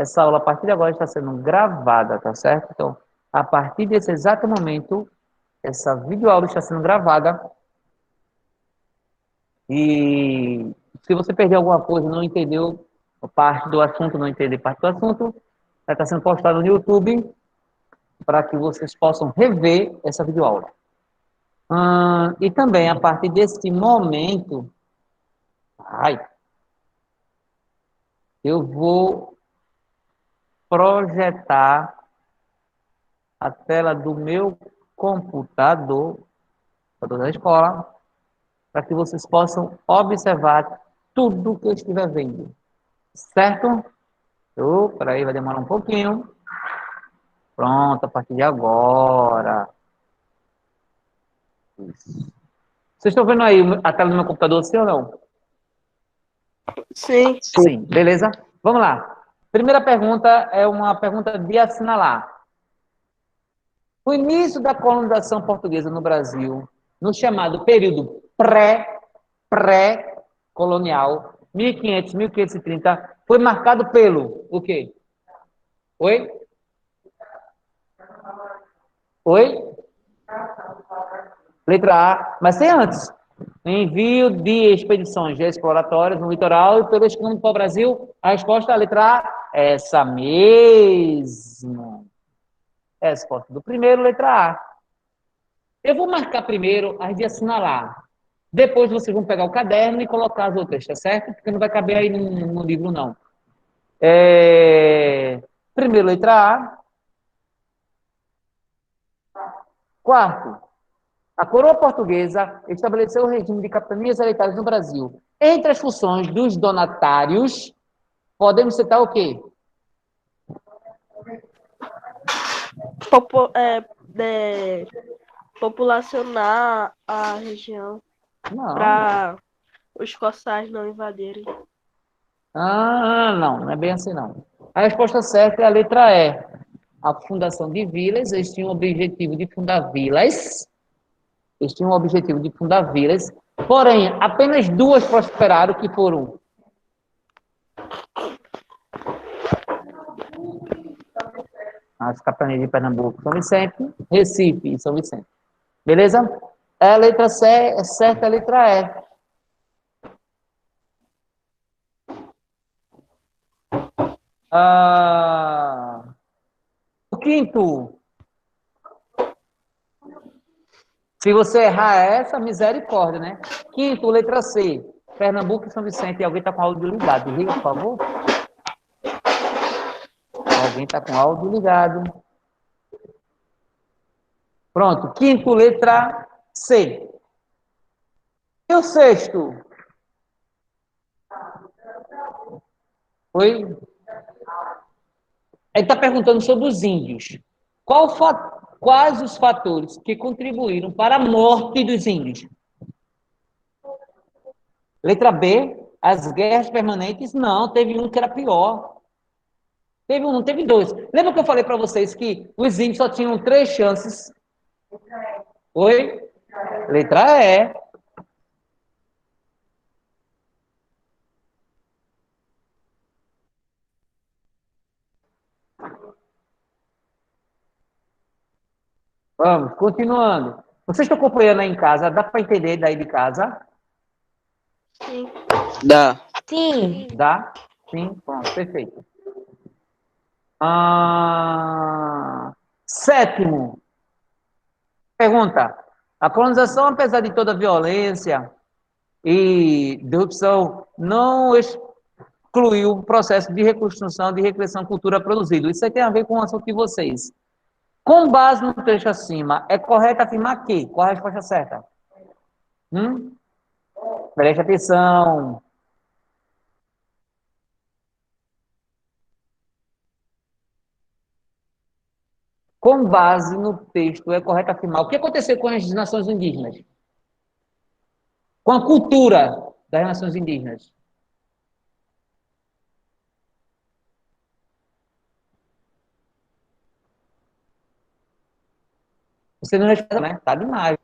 essa aula, a partir de agora, está sendo gravada, tá certo? Então, a partir desse exato momento, essa videoaula está sendo gravada. E se você perder alguma coisa, não entendeu parte do assunto, não entender parte do assunto, vai estar sendo postado no YouTube para que vocês possam rever essa videoaula. E também, a partir desse momento, eu vou projetar a tela do meu computador da escola, para que vocês possam observar tudo que eu estiver vendo. Certo? Peraí, vai demorar um pouquinho. Pronto, a partir de agora. Isso. Vocês estão vendo aí a tela do meu computador, sim ou não? Sim. Sim, beleza? Vamos lá. Primeira pergunta é uma pergunta de assinalar. O início da colonização portuguesa no Brasil, no chamado período pré-colonial, 1500, 1530, foi marcado pelo o quê? Oi? Oi? Letra A. Mas tem antes. Envio de expedições exploratórias no litoral e pelo escambo para o Brasil. A resposta é a letra A. Essa mesmo. É a resposta do primeiro, letra A. Eu vou marcar primeiro as de assinalar. Depois vocês vão pegar o caderno e colocar as outras, tá certo? Porque não vai caber aí no livro, não. Primeiro, letra A. Quarto, a coroa portuguesa estabeleceu o regime de capitanias hereditárias no Brasil. Entre as funções dos donatários, podemos citar o quê? Populacionar a região Não. para os corsários não invadirem. Não é bem assim, não. A resposta certa é a letra E. A fundação de vilas, eles tinham o objetivo de fundar vilas. Eles tinham o objetivo de fundar vilas. Porém, apenas duas prosperaram, que foram as capitanias de Pernambuco, São Vicente, Recife e São Vicente. Beleza? A letra C é certa, a letra E. O quinto. Se você errar essa, misericórdia, né? Quinto, letra C. Pernambuco e São Vicente. E alguém está com o áudio ligado? Liga, por favor. Alguém está com o áudio ligado. Pronto. Quinto, letra C. E o sexto? Oi? Ele está perguntando sobre os índios. Quais os fatores que contribuíram para a morte dos índios? Letra B, as guerras permanentes. Não, teve um que era pior. Teve um, não teve dois. Lembra que eu falei para vocês que os índios só tinham 3 chances? Oi? Letra E. Vamos, continuando. Vocês estão acompanhando aí em casa? Dá para entender daí de casa? Sim. Dá. Sim. Dá? Sim? Pronto, perfeito. Sétimo. Pergunta. A colonização, apesar de toda a violência e corrupção, não excluiu o processo de reconstrução, de recriação cultura produzido. Isso aí tem a ver com o assunto de vocês. Com base no trecho acima, é correto afirmar que? Qual a resposta certa? Preste atenção. Com base no texto, é correto afirmar. O que aconteceu com as nações indígenas? Com a cultura das nações indígenas? Você não respondeu, né? Tá demais.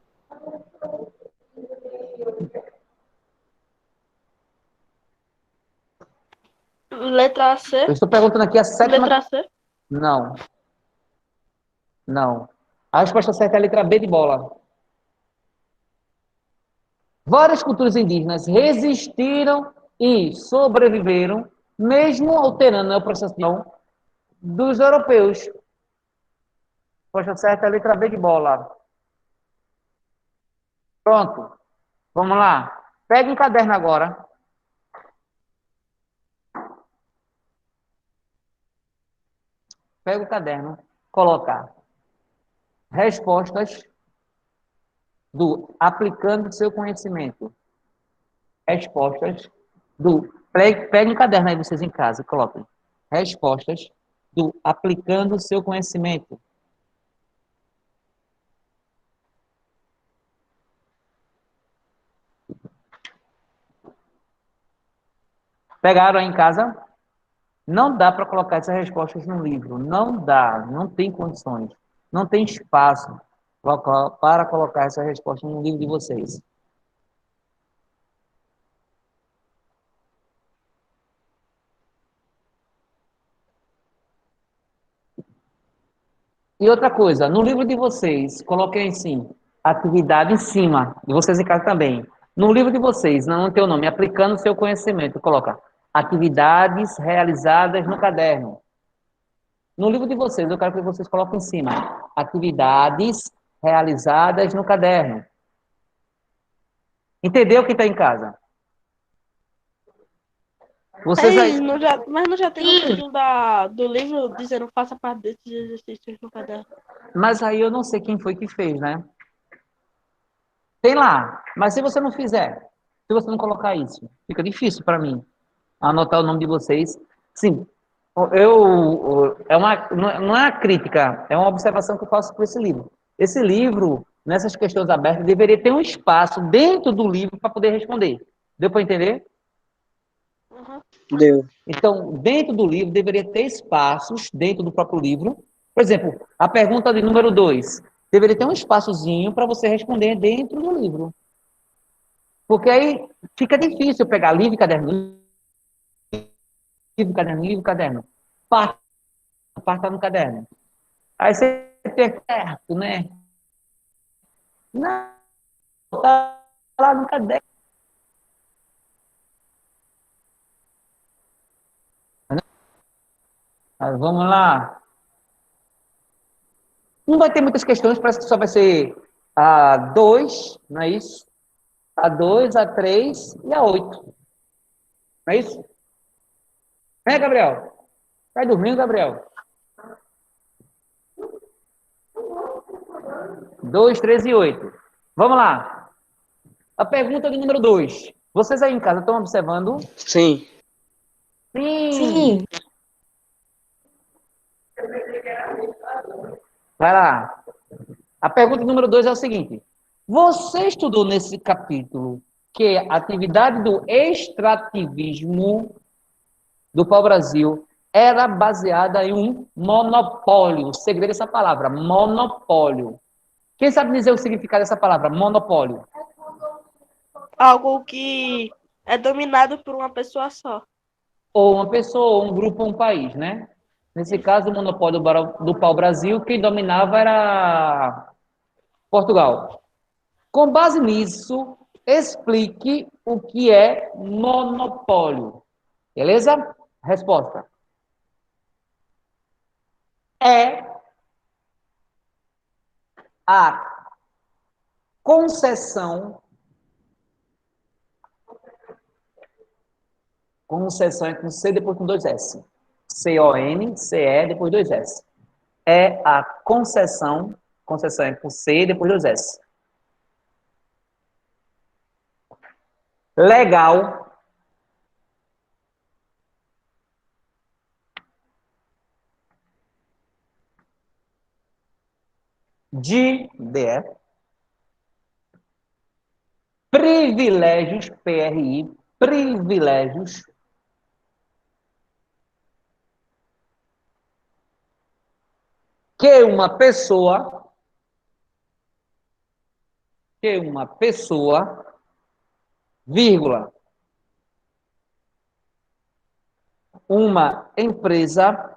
Letra C. Eu estou perguntando aqui a sétima. Letra C. Não, não. A resposta certa é a letra B de bola. Várias culturas indígenas resistiram e sobreviveram, mesmo alterando o processo dos europeus. A resposta certa é a letra B de bola. Pronto. Vamos lá. Pega um caderno agora. Pega o caderno. Coloca respostas do aplicando seu conhecimento. Respostas do. Pegue um caderno aí vocês em casa, coloquem. Respostas do aplicando seu conhecimento. Pegaram aí em casa? Não dá para colocar essas respostas no livro. Não dá, não tem condições. Não tem espaço para colocar essas respostas no livro de vocês. E outra coisa, no livro de vocês, coloquem assim, atividade em cima, e vocês em casa também. No livro de vocês, não tem o nome, aplicando o seu conhecimento, coloca atividades realizadas no caderno. No livro de vocês, eu quero que vocês coloquem em cima, atividades realizadas no caderno. Entendeu quem está em casa? Vocês aí. Mas não já tem no título do livro dizendo faça parte desses exercícios no caderno. Mas aí eu não sei quem foi que fez, né? Tem lá. Mas se você não fizer, se você não colocar isso, fica difícil para mim anotar o nome de vocês. Sim, não é uma crítica, é uma observação que eu faço por esse livro. Esse livro, nessas questões abertas, deveria ter um espaço dentro do livro para poder responder. Deu para entender? Uhum. Deu. Então, dentro do livro, deveria ter espaços dentro do próprio livro. Por exemplo, a pergunta de número 2. Deveria ter um espaçozinho para você responder dentro do livro. Porque aí fica difícil pegar livro, caderno, livro, caderno, livro, caderno. Parta no caderno. Aí você fica certo, né? Não, tá lá no caderno. Mas vamos lá. Não vai ter muitas questões, parece que só vai ser a 2, não é isso? A 2, a 3 e a 8. Não é isso? Vem, Gabriel. Vai dormindo, Gabriel. 2, 3 e 8. Vamos lá. A pergunta de número 2. Vocês aí em casa estão observando? Sim. Sim. Vai lá. A pergunta número 2 é o seguinte. Você estudou nesse capítulo que a atividade do extrativismo do pau-brasil era baseada em um monopólio. O segredo dessa palavra, monopólio. Quem sabe dizer o significado dessa palavra, monopólio? Algo que é dominado por uma pessoa só. Ou uma pessoa, ou um grupo, ou um país, né? Nesse caso, o monopólio do pau-brasil, quem dominava era Portugal. Com base nisso, explique o que é monopólio. Beleza? Resposta. É a concessão é com C depois com dois S. C-O-N-C-E depois dois S. É a concessão é com C depois dois S. Legal de privilégios, PRI, privilégios que uma pessoa, vírgula, uma empresa.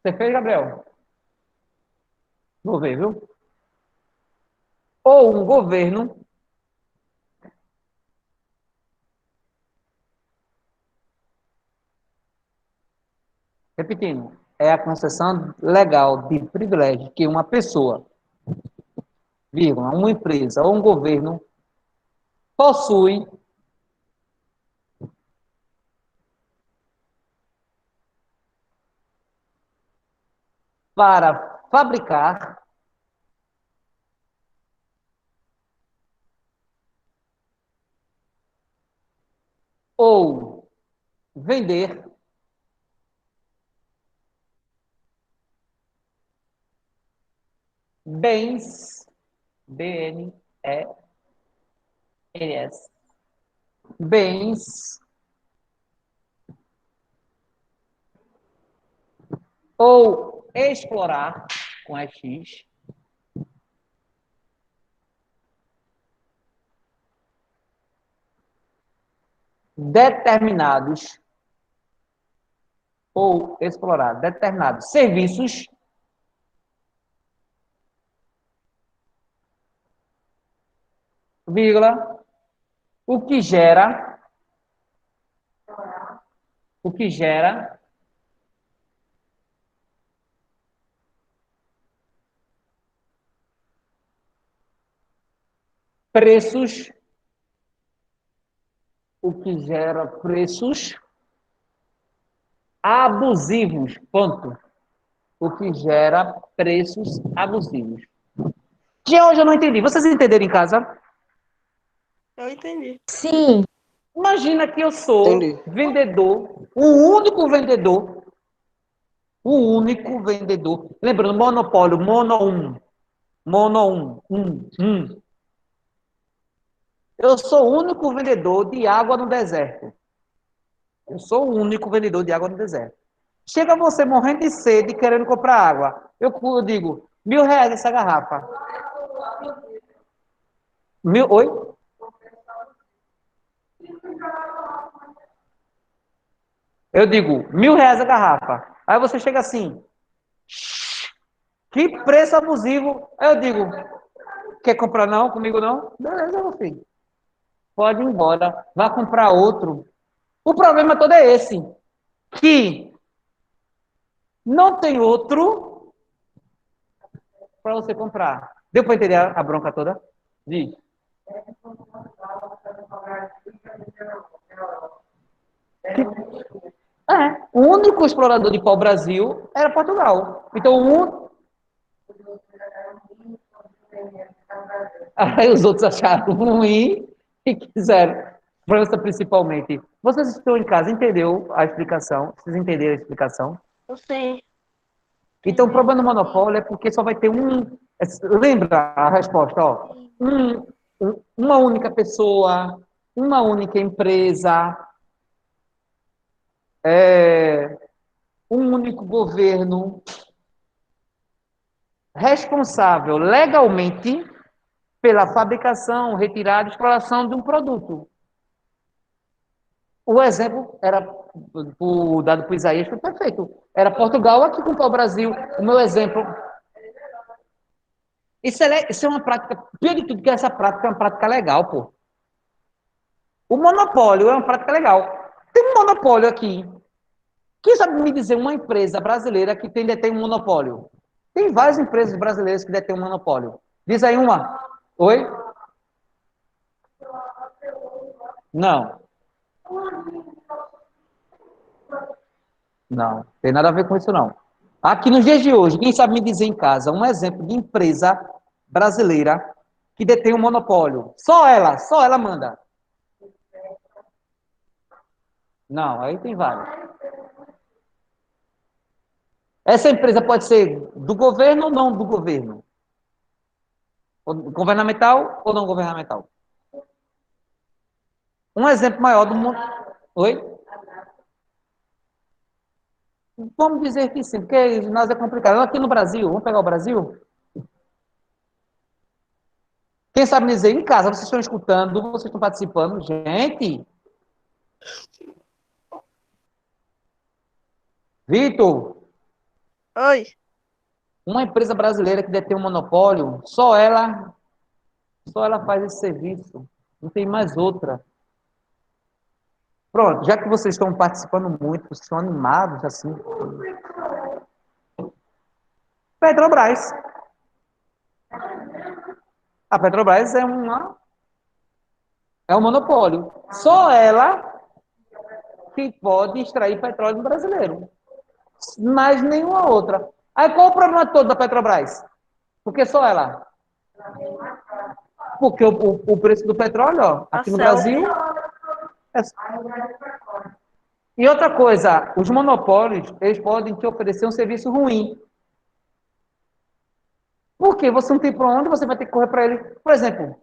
Você fez, Gabriel? Vou ver, viu? Ou um governo, repetindo, é a concessão legal de privilégio que uma pessoa, vírgula, uma empresa ou um governo possui para fabricar ou vender bens, BNES, bens ou explorar com X determinados ou explorar determinados serviços, vírgula, o que gera, o que gera preços, o que gera preços abusivos, ponto. O que gera preços abusivos. Que hoje eu não entendi. Vocês entenderam em casa? Eu entendi. Sim, Imagina que eu sou Entendi. vendedor, o único vendedor. Lembrando, monopólio, mono um. Eu sou o único vendedor de água no deserto. Eu sou o único vendedor de água no deserto. Chega você morrendo de sede, querendo comprar água. Eu digo, R$ 1.000 essa garrafa. Oi? Eu digo, R$ 1.000 a garrafa. Aí você chega assim, que preço abusivo. Aí eu digo, quer comprar não? Comigo não? Beleza, meu filho. Pode ir embora. Vá comprar outro. O problema todo é esse. Que não tem outro para você comprar. Deu para entender a bronca toda? Diz. O único explorador de pau-brasil era Portugal. Então, aí os outros acharam ruim e quiseram. França, principalmente. Vocês estão em casa, entendeu a explicação? Vocês entenderam a explicação? Eu sei. Então, o problema do monopólio é porque só vai ter um. Lembra a resposta, ó? Uma única pessoa, uma única empresa, um único governo responsável legalmente pela fabricação, retirada e exploração de um produto. O exemplo era dado por Isaías foi perfeito. Era Portugal aqui contra o Brasil. O meu exemplo. Isso é uma prática, pior de tudo que essa prática é uma prática legal, pô. O monopólio é uma prática legal. Tem um monopólio aqui. Quem sabe me dizer uma empresa brasileira que detém um monopólio? Tem várias empresas brasileiras que detêm um monopólio. Diz aí uma. Oi? Não. Não. Tem nada a ver com isso, não. Aqui nos dias de hoje, quem sabe me dizer em casa um exemplo de empresa brasileira que detém um monopólio? Só ela manda. Não, aí tem várias. Essa empresa pode ser do governo ou não do governo? Governamental ou não governamental? Um exemplo maior do mundo. Oi? Vamos dizer que sim, porque nós é complicado. Aqui no Brasil, vamos pegar o Brasil? Quem sabe me dizer em casa, vocês estão escutando, vocês estão participando? Gente, Vitor, Oi. uma empresa brasileira que detém um monopólio, só ela faz esse serviço. Não tem mais outra. Pronto, já que vocês estão participando muito, vocês estão animados assim. Petrobras. A Petrobras é um monopólio. Só ela que pode extrair petróleo do brasileiro. Mais nenhuma outra. Aí qual o problema todo da Petrobras? Porque só ela. Porque o preço do petróleo, ó, A aqui no Cel. Brasil. É... E outra coisa, os monopólios, eles podem te oferecer um serviço ruim. Porque você não tem para onde, você vai ter que correr para ele. Por exemplo,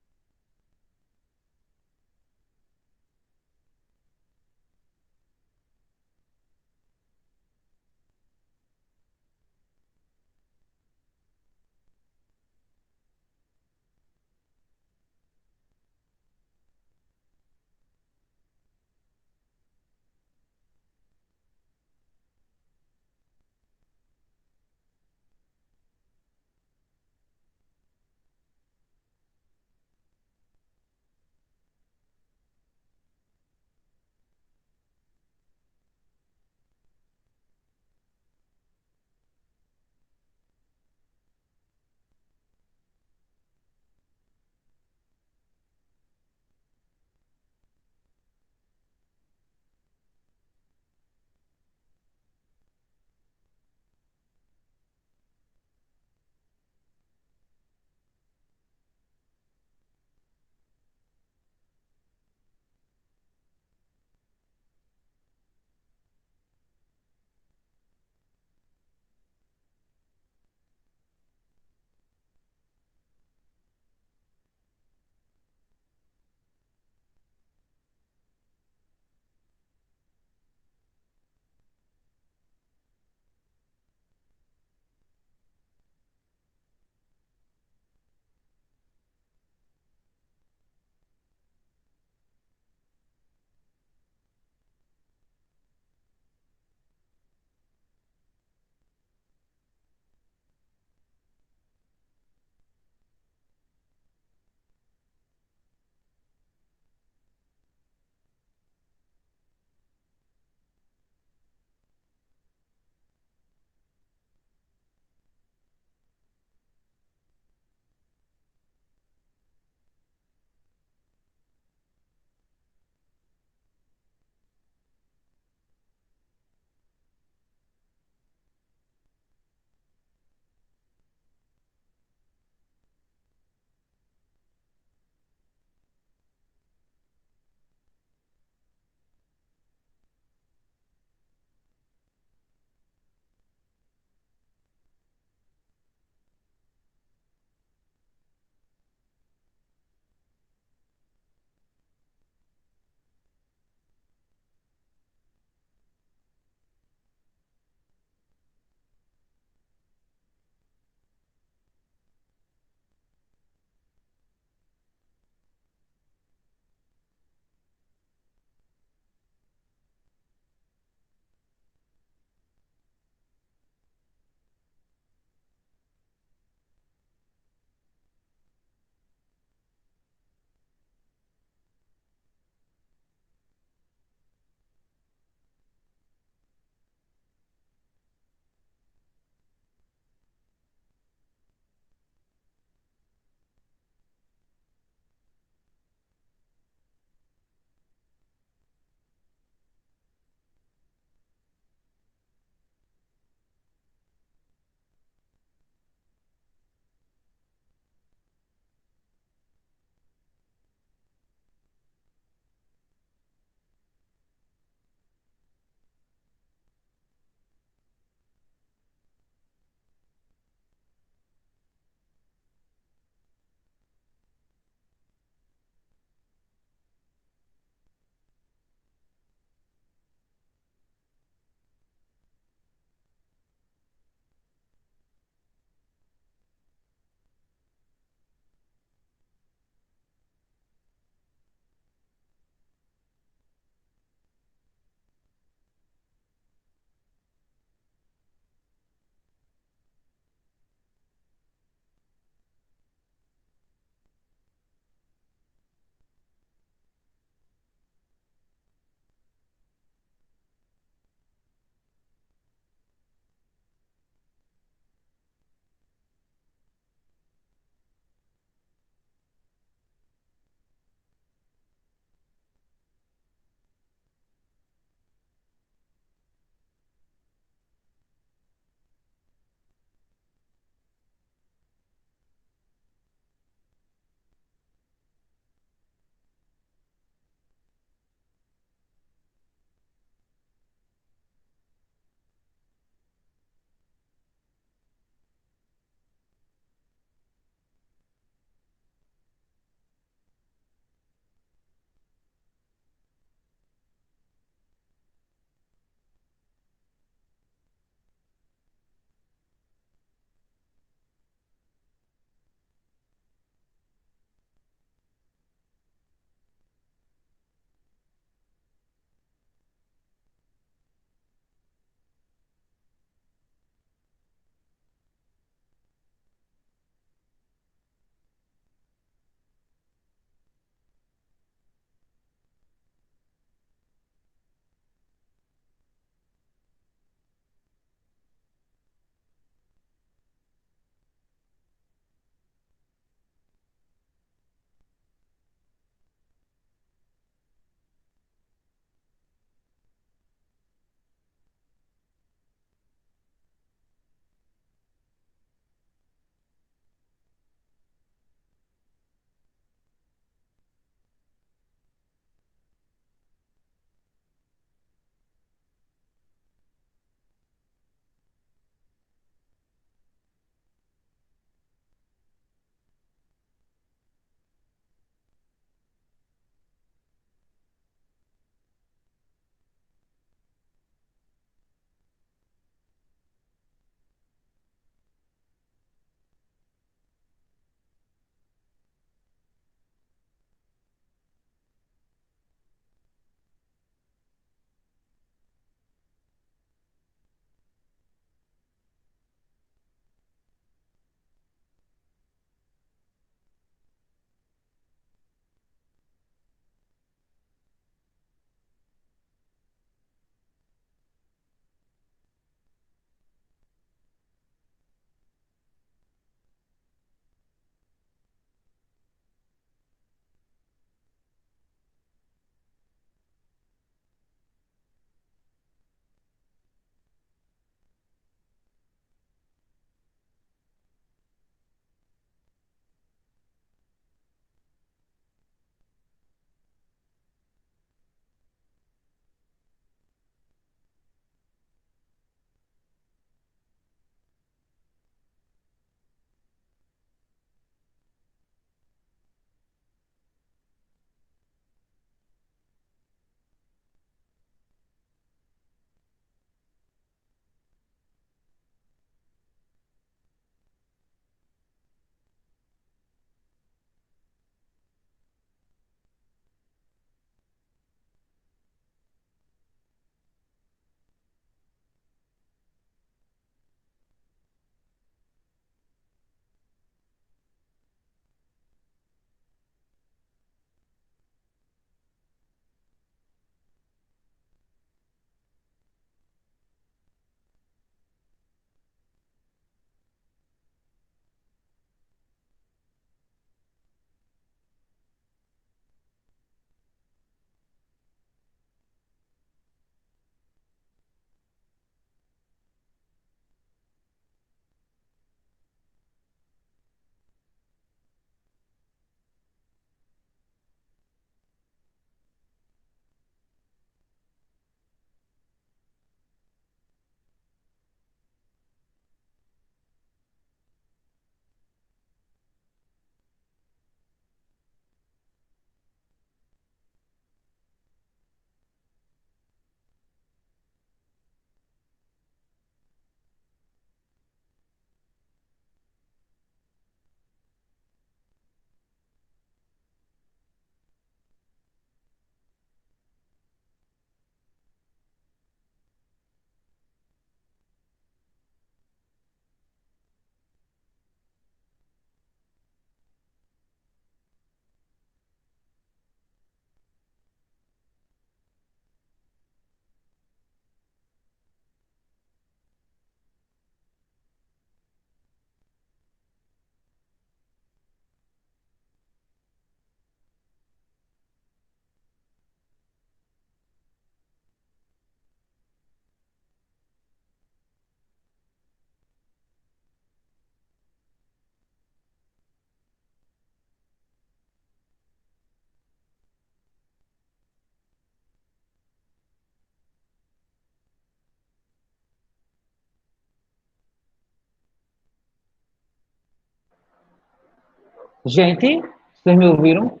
Gente, vocês me ouviram?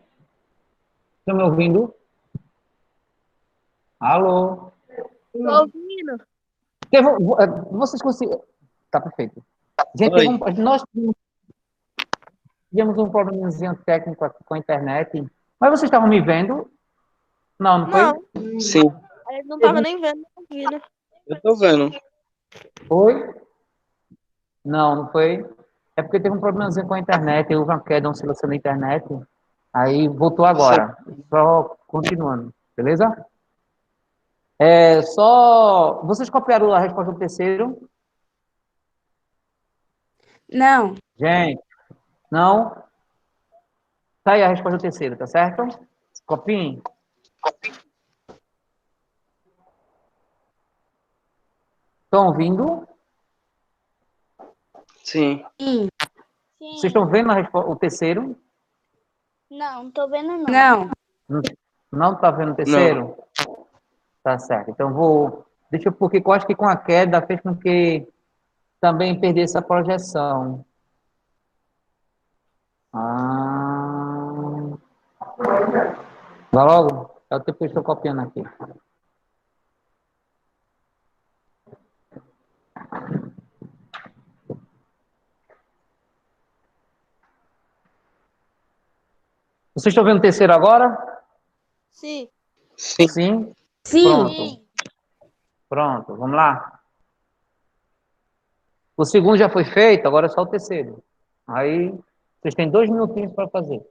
Estão me ouvindo? Alô? Tô ouvindo. Vocês conseguiram. Tá perfeito. Gente, Oi. nós tivemos um probleminha técnico aqui com a internet. Mas vocês estavam me vendo? Não, não foi? Não, Sim, a gente não tava nem vendo, nem ouvindo. eu tô vendo. Foi? Não, não foi. É porque teve um problemazinho com a internet, houve uma queda, uma oscilação da internet. Aí voltou Sim. agora. Só continuando, beleza? É só. Vocês copiaram a resposta do terceiro? Não. Gente, não? Tá aí a resposta do terceiro, tá certo? Copiem. Estão ouvindo? Sim. Sim. Vocês estão vendo o terceiro? Não, não tô vendo não. Não. Não, não tá vendo o Não. terceiro? Tá certo. Então vou. Deixa eu, porque eu acho que com a queda fez com que também perdesse a projeção. Ah. Vai logo. É o tempo que eu estou copiando aqui. Vocês estão vendo o terceiro agora? Sim. Sim. Sim? Sim. Pronto. Sim. Pronto. Vamos lá. O segundo já foi feito, agora é só o terceiro. Aí vocês têm 2 minutinhos para fazer.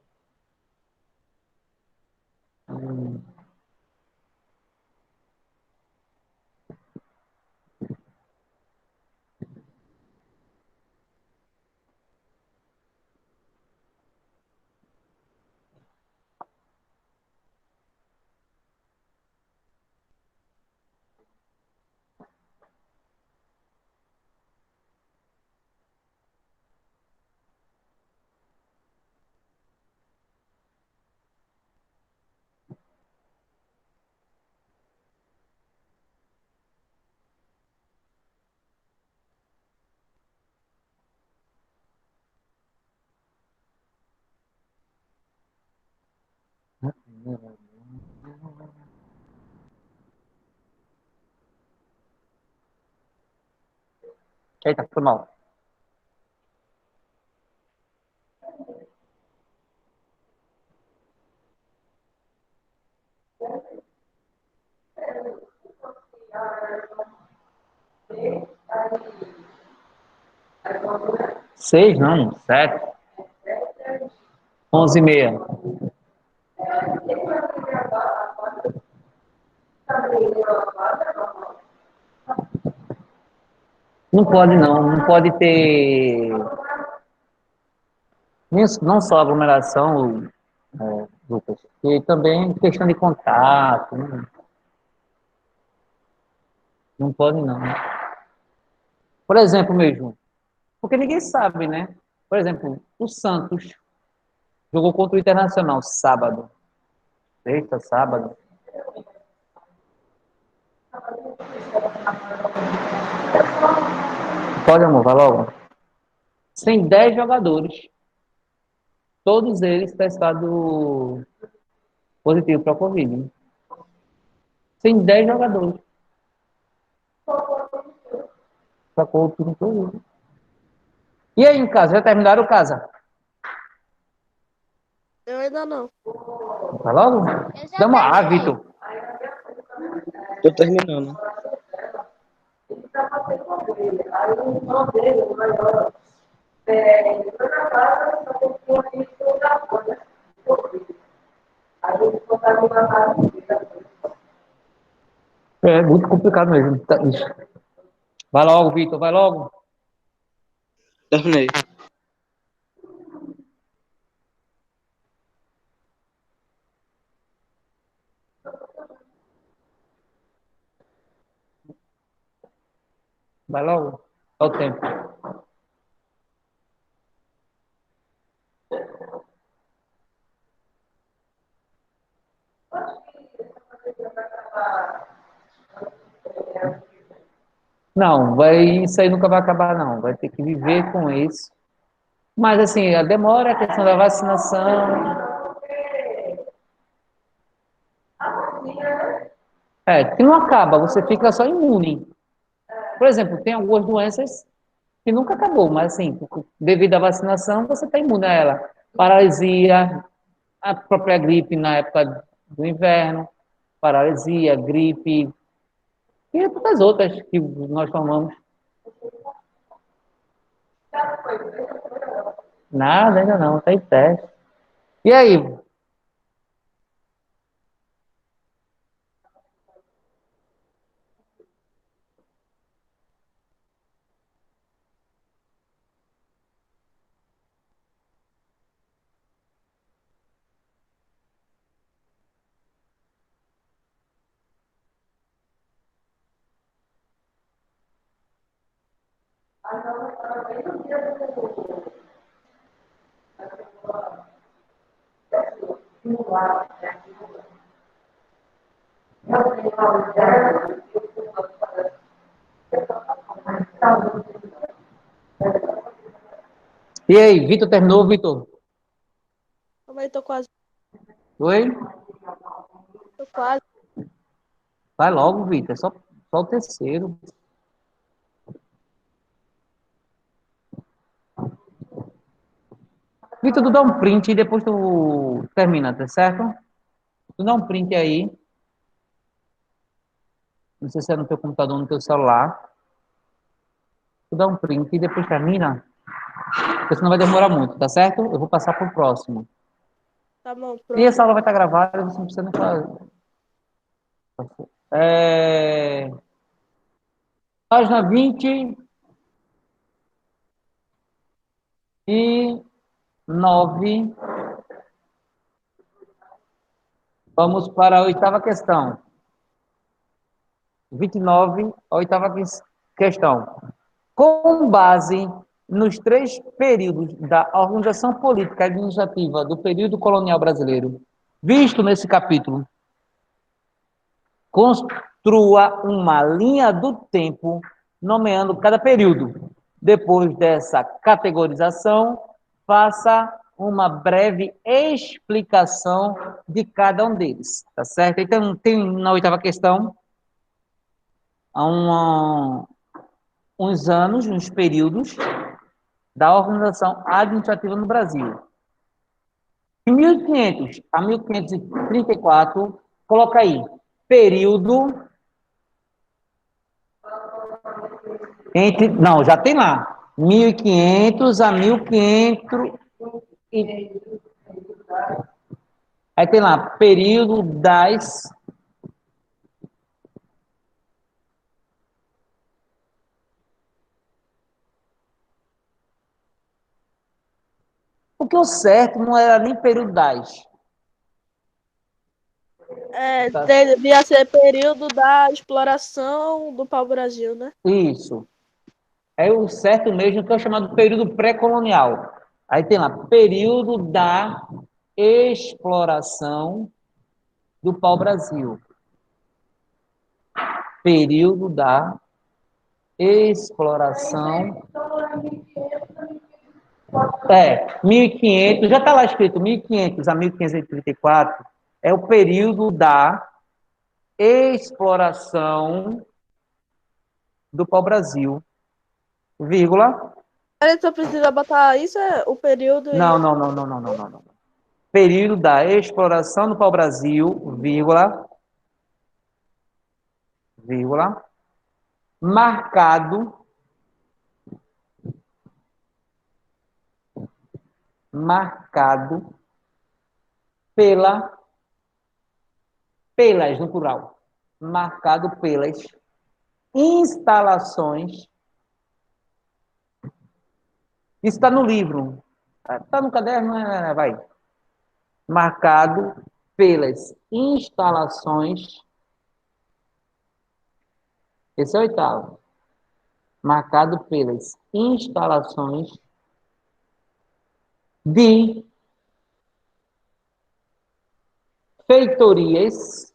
Eita, foi mal. Seis, não, 7. 11h30. Não pode, não. Não pode ter. Não só aglomeração, Lucas, e também questão de contato. Não pode, não. Por exemplo, mesmo. Porque ninguém sabe, né? Por exemplo, o Santos jogou contra o Internacional sábado. Sexta, sábado. Pode, amor, vai logo. Tem 10 jogadores. Todos eles testados positivo para a Covid. Tem 10 jogadores. Sacou tudo todo. E aí, em casa? Já terminaram casa? Eu ainda não. Vai logo? Eu já Dá uma A, terminei. Vitor. Tô terminando. É muito complicado mesmo. Isso. Vai logo, Vitor, vai logo. Terminei. Vai logo. Olha o tempo. Não, isso aí nunca vai acabar, não. Vai ter que viver com isso. Mas, assim, a demora, a questão da vacinação. Que não acaba, você fica só imune. Por exemplo, tem algumas doenças que nunca acabou, mas, assim, devido à vacinação, você está imune a ela. Paralisia, a própria gripe na época do inverno, paralisia, gripe, e tantas outras que nós tomamos. Nada, ainda não, está em teste. E aí? E aí, Vitor terminou, Vitor? Também tô quase, Oi? tô quase. Vai logo, Vitor, é só o terceiro. Vitor, tu dá um print e depois tu termina, tá certo? Tu dá um print aí, não sei se é no teu computador ou no teu celular. Tu dá um print e depois termina, porque senão vai demorar muito, tá certo? Eu vou passar pro próximo. Tá bom, E essa pronto. aula vai estar gravada, você não precisa nem fazer. É... Página 29. Vamos para a oitava questão. 29, a oitava questão. Com base nos três períodos da organização política e administrativa do período colonial brasileiro, visto nesse capítulo, construa uma linha do tempo nomeando cada período. Depois dessa categorização, faça uma breve explicação de cada um deles, tá certo? Então, tem na oitava questão uns anos, uns períodos da organização administrativa no Brasil. De 1500 a 1534, coloca aí, período entre, não, já tem lá, 1500 a 1500, e, aí tem lá, período das, porque o certo não era nem período das, tá? Devia ser período da exploração do pau-brasil, né? Isso, é o certo mesmo que é o chamado período pré-colonial. Aí tem lá, período da exploração do pau-brasil. Período da exploração. 1500, já está lá escrito 1500 a 1534, é o período da exploração do pau-brasil, vírgula. Aí só precisa botar isso, o período Não, e. não, não, não, não, não, não, não. Período da exploração do pau-brasil, vírgula, vírgula, marcado, marcado pelas, no plural, marcado pelas instalações. Isso está no livro. Está no caderno, vai. Marcado pelas instalações. Esse é o oitavo. Marcado pelas instalações de feitorias.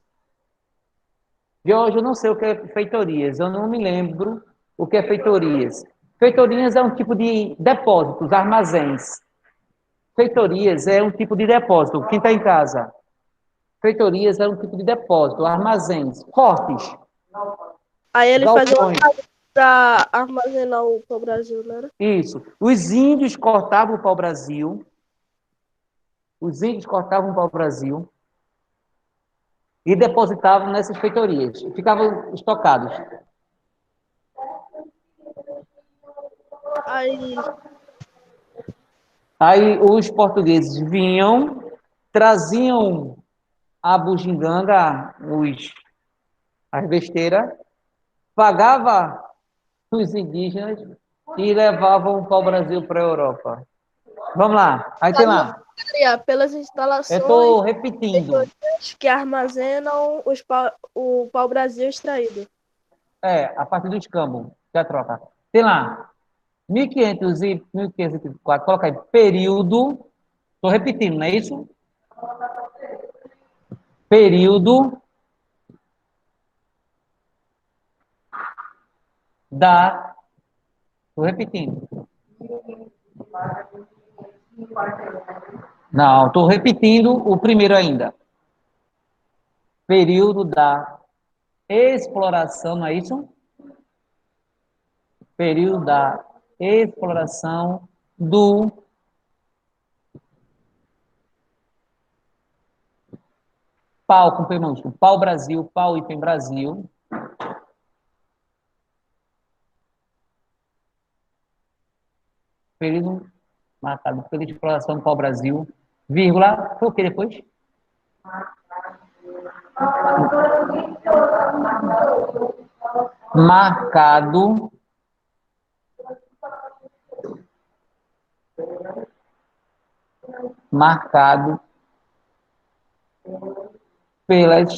De hoje eu não sei o que é feitorias. Eu não me lembro o que é feitorias. Feitorias é um tipo de depósitos, armazéns. Feitorias é um tipo de depósito. Quem está em casa? Feitorias é um tipo de depósito, armazéns, fortes, Aí ele fazia uma galpões. casa pra armazenar o pau-brasil, né? Isso. Os índios cortavam o pau-brasil. Os índios cortavam o pau-brasil e depositavam nessas feitorias. Ficavam estocados. Aí, Aí os portugueses vinham, traziam a bugiganga, as besteiras, pagava os indígenas e levavam o pau-brasil para a Europa. Vamos lá. Aí tem lá. pelas Eu instalações estou repetindo. que armazenam o pau-brasil extraído. A partir do escambo, já troca. Tem lá. 1500 e 1504. Coloca aí. Período. Estou repetindo, não é isso? Período da. Estou repetindo. Não, estou repetindo o primeiro ainda. Período da exploração, não é isso? Período da exploração do pau, com P maiúsculo. Pau Brasil, pau item Brasil. Período marcado pela exploração do pau Brasil, vírgula, foi o que depois? Marcado pelas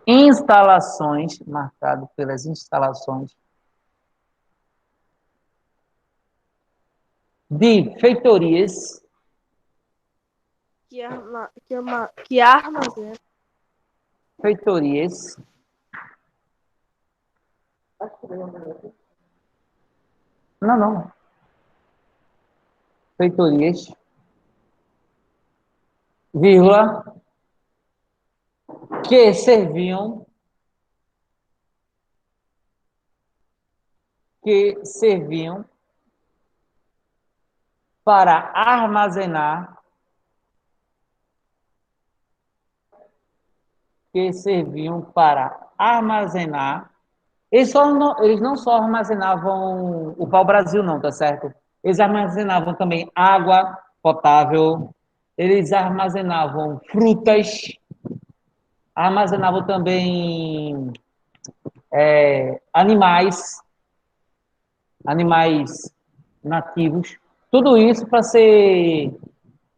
instalações, marcado pelas instalações de feitorias que armazena feitorias não, feitorias, vírgula, que serviam para armazenar, eles não só armazenavam o pau-brasil, não, tá certo? Eles armazenavam também água potável, eles armazenavam frutas, armazenavam também animais nativos, tudo isso para ser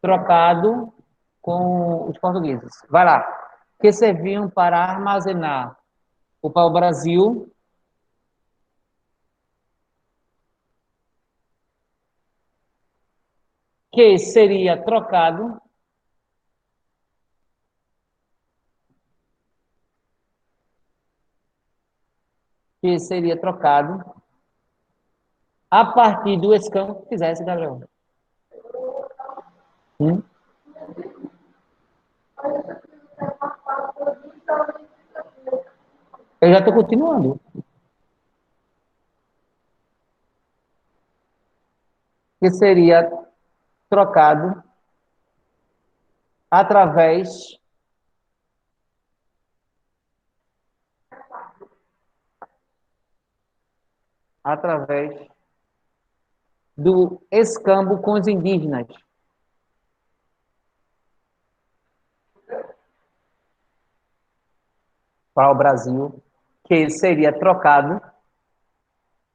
trocado com os portugueses. Vai lá. Que serviam para armazenar o pau-brasil, que seria trocado a partir do escambo que fizesse, Gabriel. Eu já estou continuando. Que seria trocado através do escambo com os indígenas. Para o Brasil, que seria trocado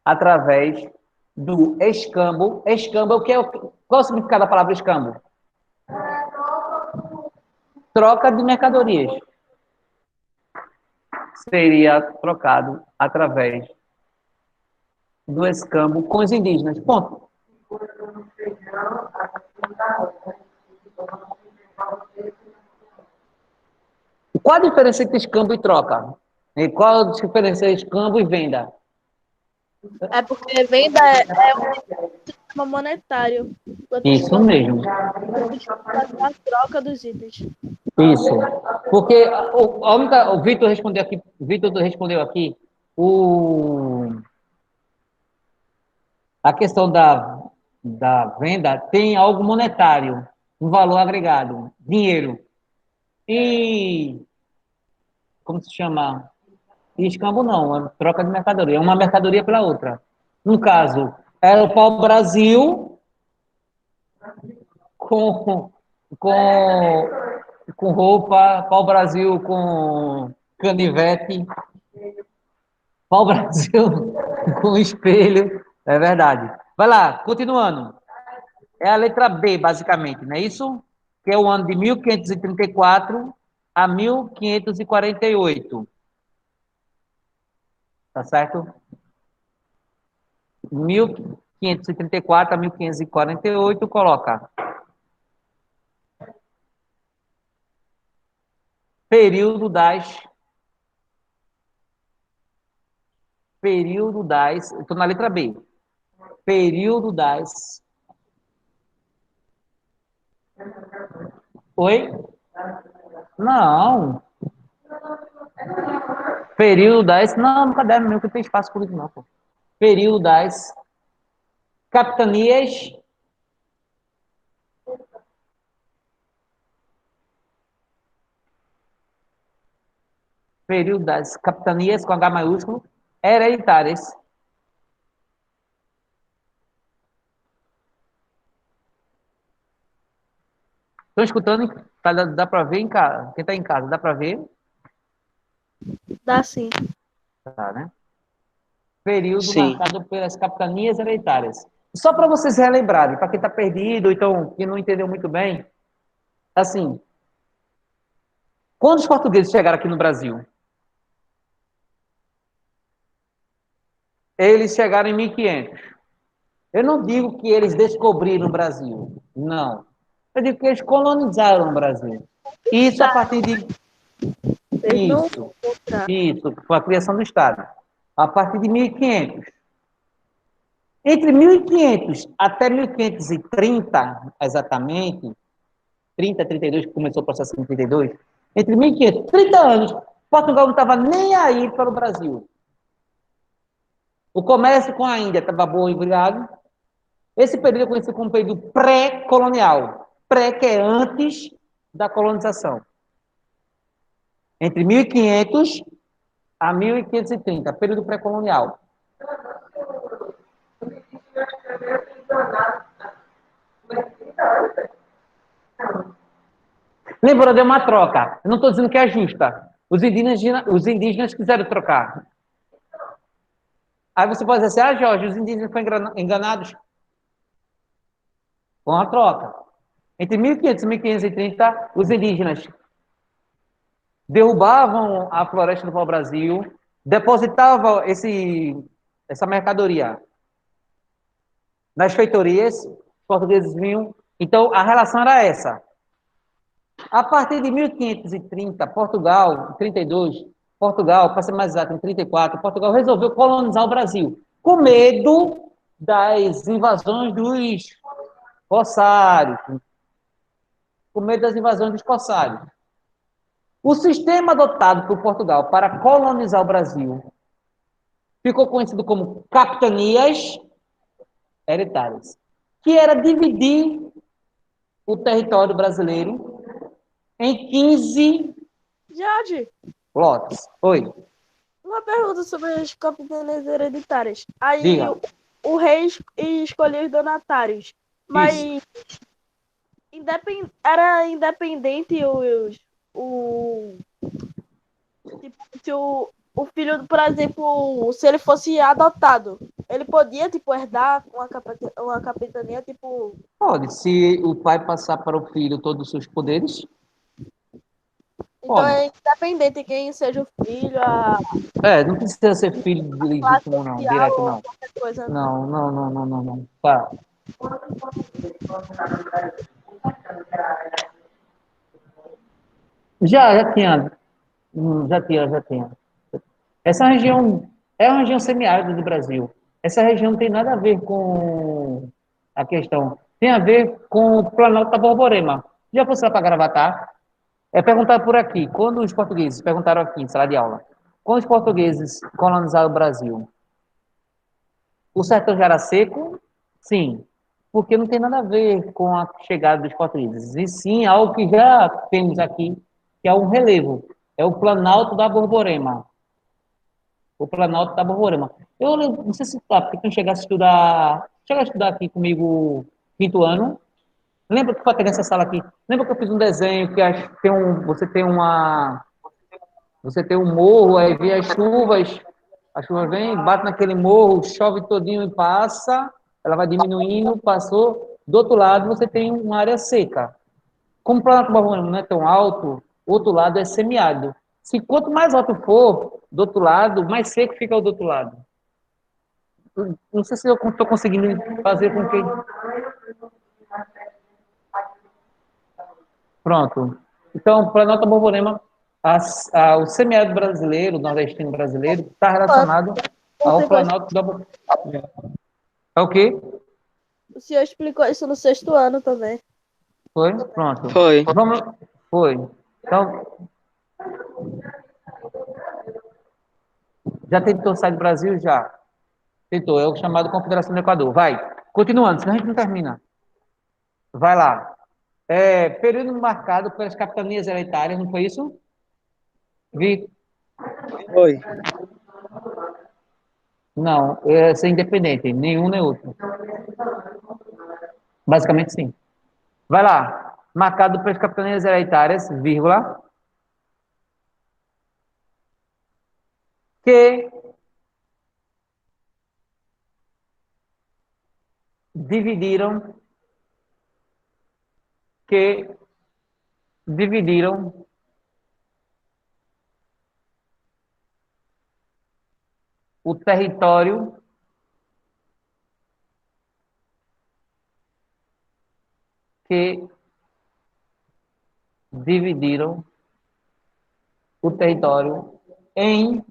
através do escambo. Escambo é o que é? Qual é o significado da palavra escambo? Troca de mercadorias. Seria trocado através do escambo com os indígenas. Ponto. Qual a diferença entre escambo e troca? E qual a diferença entre escambo e venda? É porque venda é um sistema monetário. Enquanto Isso escambo mesmo. é a troca dos itens. Isso. Porque o Vitor respondeu aqui, o, a questão da venda tem algo monetário, um valor agregado, dinheiro. E, como se chama? E escambo não, é troca de mercadoria, é uma mercadoria pela outra. No caso, era o pau-brasil com, com, com roupa, pau-brasil com canivete, pau-brasil com espelho, é verdade. Vai lá, continuando. É a letra B, basicamente, não é isso? Que é o ano de 1534 a 1548. Tá certo? 1534 a 1548, coloca. Período das. Estou na letra B. Período das. Oi? Não. Período das. Não, no caderno meu que tem espaço por isso, não. Pô. Período das capitanias. Período das capitanias com H maiúsculo hereditárias. Estão escutando? Tá, dá para ver em casa? Quem está em casa, dá para ver? Dá sim. Tá, né? Período Sim. marcado pelas capitanias hereditárias. Só para vocês relembrarem, para quem está perdido, então, que não entendeu muito bem, assim, quando os portugueses chegaram aqui no Brasil, eles chegaram em 1500. Eu não digo que eles descobriram o Brasil, não. Eu digo que eles colonizaram o Brasil. Isso a partir de... Vocês não Isso, encontrar. isso, com a criação do Estado. A partir de 1500. Entre 1500 até 1530, exatamente, 30, 32, que começou o processo em 32, entre 1500, 30 anos, Portugal não estava nem aí para o Brasil. O comércio com a Índia estava bom e virado. Esse período é conhecido como período pré-colonial. Pré, que é antes da colonização. Entre 1500 a 1530, período pré-colonial. Lembrou de uma troca. Eu não estou dizendo que é justa. Os indígenas quiseram trocar. Aí você pode dizer assim, Jorge, os indígenas foram enganados com a troca. Entre 1500 e 1530, os indígenas derrubavam a floresta do pau-brasil, depositavam essa mercadoria nas feitorias, os portugueses vinham. Então, a relação era essa. A partir de 1530, Portugal, em 32, Portugal, para ser mais exato, em 34, Portugal resolveu colonizar o Brasil, com medo das invasões dos corsários, com medo das invasões dos corsários. O sistema adotado por Portugal para colonizar o Brasil ficou conhecido como capitanias hereditárias, que era dividir o território brasileiro em 15 Jorge, lotes. Oi, uma pergunta sobre as capitanias hereditárias. Aí diga. o rei escolheu os donatários, mas Isso. era independente o tipo, se o filho, por exemplo, se ele fosse adotado, ele podia tipo herdar uma capitania tipo. Pode. Se o pai passar para o filho todos os seus poderes, Então pode. é independente quem seja o filho, a Não precisa ser filho classe legítimo, não, social direto, ou não. qualquer coisa. Não, não, não, não, não, não. Tá. Já tinha. Já tinha. Essa região é uma região semiárida do Brasil. Essa região não tem nada a ver com a questão. Tem a ver com o Planalto da Borborema. Já fosse lá para Gravatá? É perguntado por aqui, quando os portugueses, perguntaram aqui em sala de aula, quando os portugueses colonizaram o Brasil, o sertão já era seco? Sim, porque não tem nada a ver com a chegada dos portugueses, e sim algo que já temos aqui, que é um relevo, é o Planalto da Borborema. O Planalto da Borborema. Eu não sei se tá, porque quem chega a estudar aqui comigo quinto ano, lembra que foi até nessa sala aqui, lembra que eu fiz um desenho que você tem um morro, aí vem as chuvas vêm, bate naquele morro, chove todinho e passa, ela vai diminuindo, passou, do outro lado você tem uma área seca. Como o Planalto Borborema não é tão alto, o outro lado é semiárido. Se quanto mais alto for, do outro lado, mais seco fica o do outro lado. Não sei se eu estou conseguindo fazer com que... Pronto. Então, Planalto Borborema, o semiárido brasileiro, o nordestino brasileiro, está relacionado ao Planalto da Borborema. É o quê? O senhor explicou isso no sexto ano também. Foi? Pronto. Foi. Vamos... Foi. Então, já tentou sair do Brasil? Já. Tentou. É o chamado Confederação do Equador. Vai. Continuando, senão a gente não termina. Vai lá. Período marcado pelas capitanias hereditárias, não foi isso? Vi? Foi. Não, é ser independente, nenhum nem outro. Basicamente, sim. Vai lá. Marcado pelas capitanias hereditárias, vírgula, que dividiram, que dividiram o território que dividiram o território em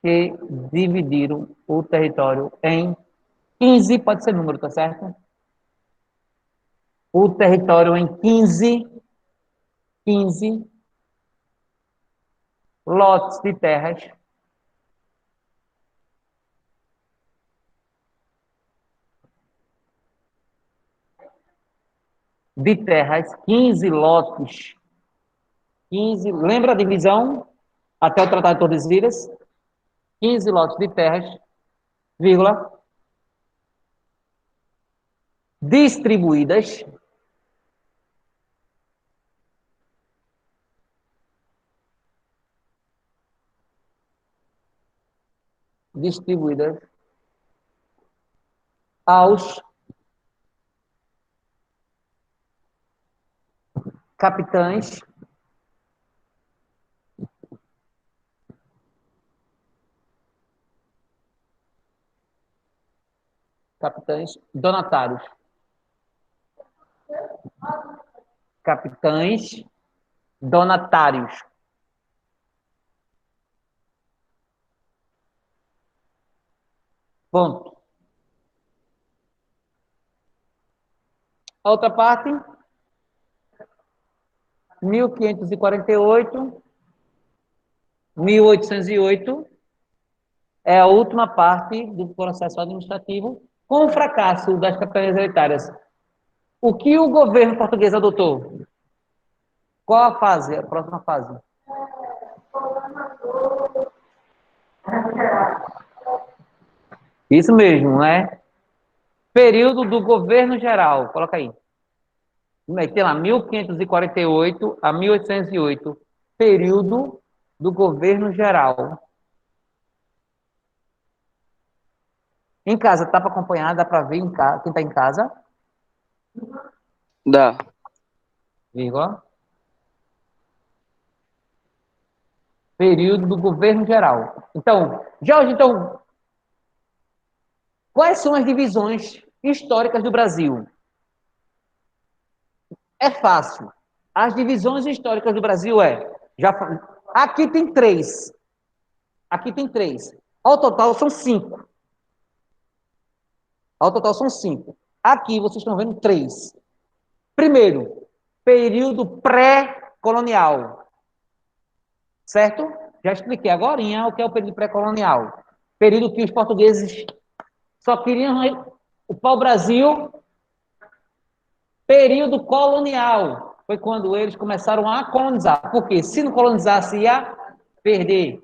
que dividiram o território em 15, pode ser número, tá certo? O território em 15 lotes de terras de terras, 15 lotes, 15, lembra a divisão até o Tratado de Tordesilhas? 15 lotes de terras, vírgula, distribuídas aos capitães donatários. Capitães donatários. Ponto. A outra parte, 1548, 1808, é a última parte do processo administrativo, com o fracasso das capitanias hereditárias. O que o governo português adotou? Qual a fase? A próxima fase? Isso mesmo, né? Período do governo geral. Coloca aí. Tem lá 1548 a 1808. Período do governo geral. Em casa, tá para acompanhar? Dá para ver em casa, quem está em casa? Dá. Vírgula. Período do governo geral. Então, Jorge, quais são as divisões históricas do Brasil? É fácil. As divisões históricas do Brasil Aqui tem 3. Aqui tem 3. Ao total são 5. Ao total são 5. Aqui vocês estão vendo 3. Primeiro, período pré-colonial. Certo? Já expliquei agora o que é o período pré-colonial. Período que os portugueses só queriam o pau-brasil. Período colonial. Foi quando eles começaram a colonizar. Porque se não colonizasse, ia perder.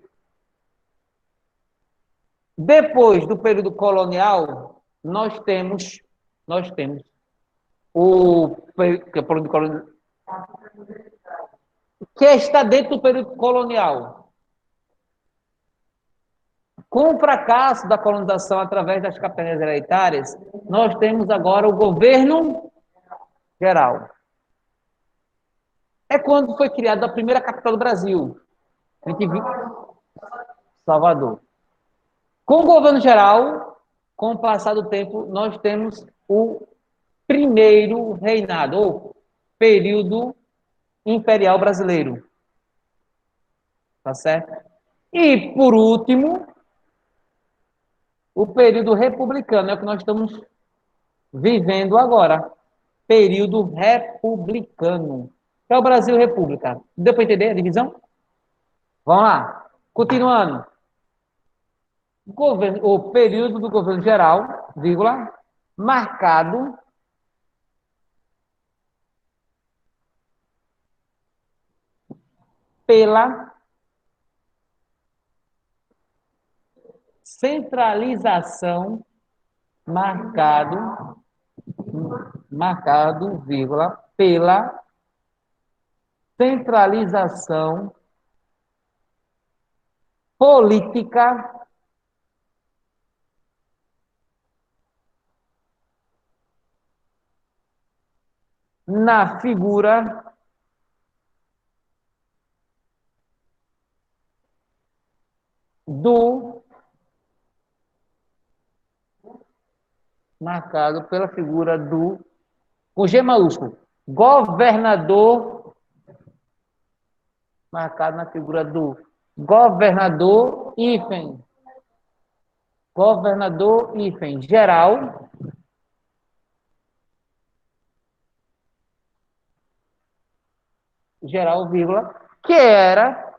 Depois do período colonial, nós temos o período colonial, que está dentro do período colonial. Com o fracasso da colonização através das capitanias hereditárias, nós temos agora o governo geral. É quando foi criada a primeira capital do Brasil. A gente viu Salvador. Com o governo geral, com o passar do tempo, nós temos o primeiro reinado, ou período imperial brasileiro. Tá certo? E, por último, o período republicano, é o que nós estamos vivendo agora. Período republicano. É o Brasil República. Deu para entender a divisão? Vamos lá. Continuando. O período do governo geral, vírgula, marcado pela centralização, marcado, vírgula, pela centralização política na figura do marcado pela figura do, com G maiúsculo, governador, marcado na figura do governador geral, vírgula, que era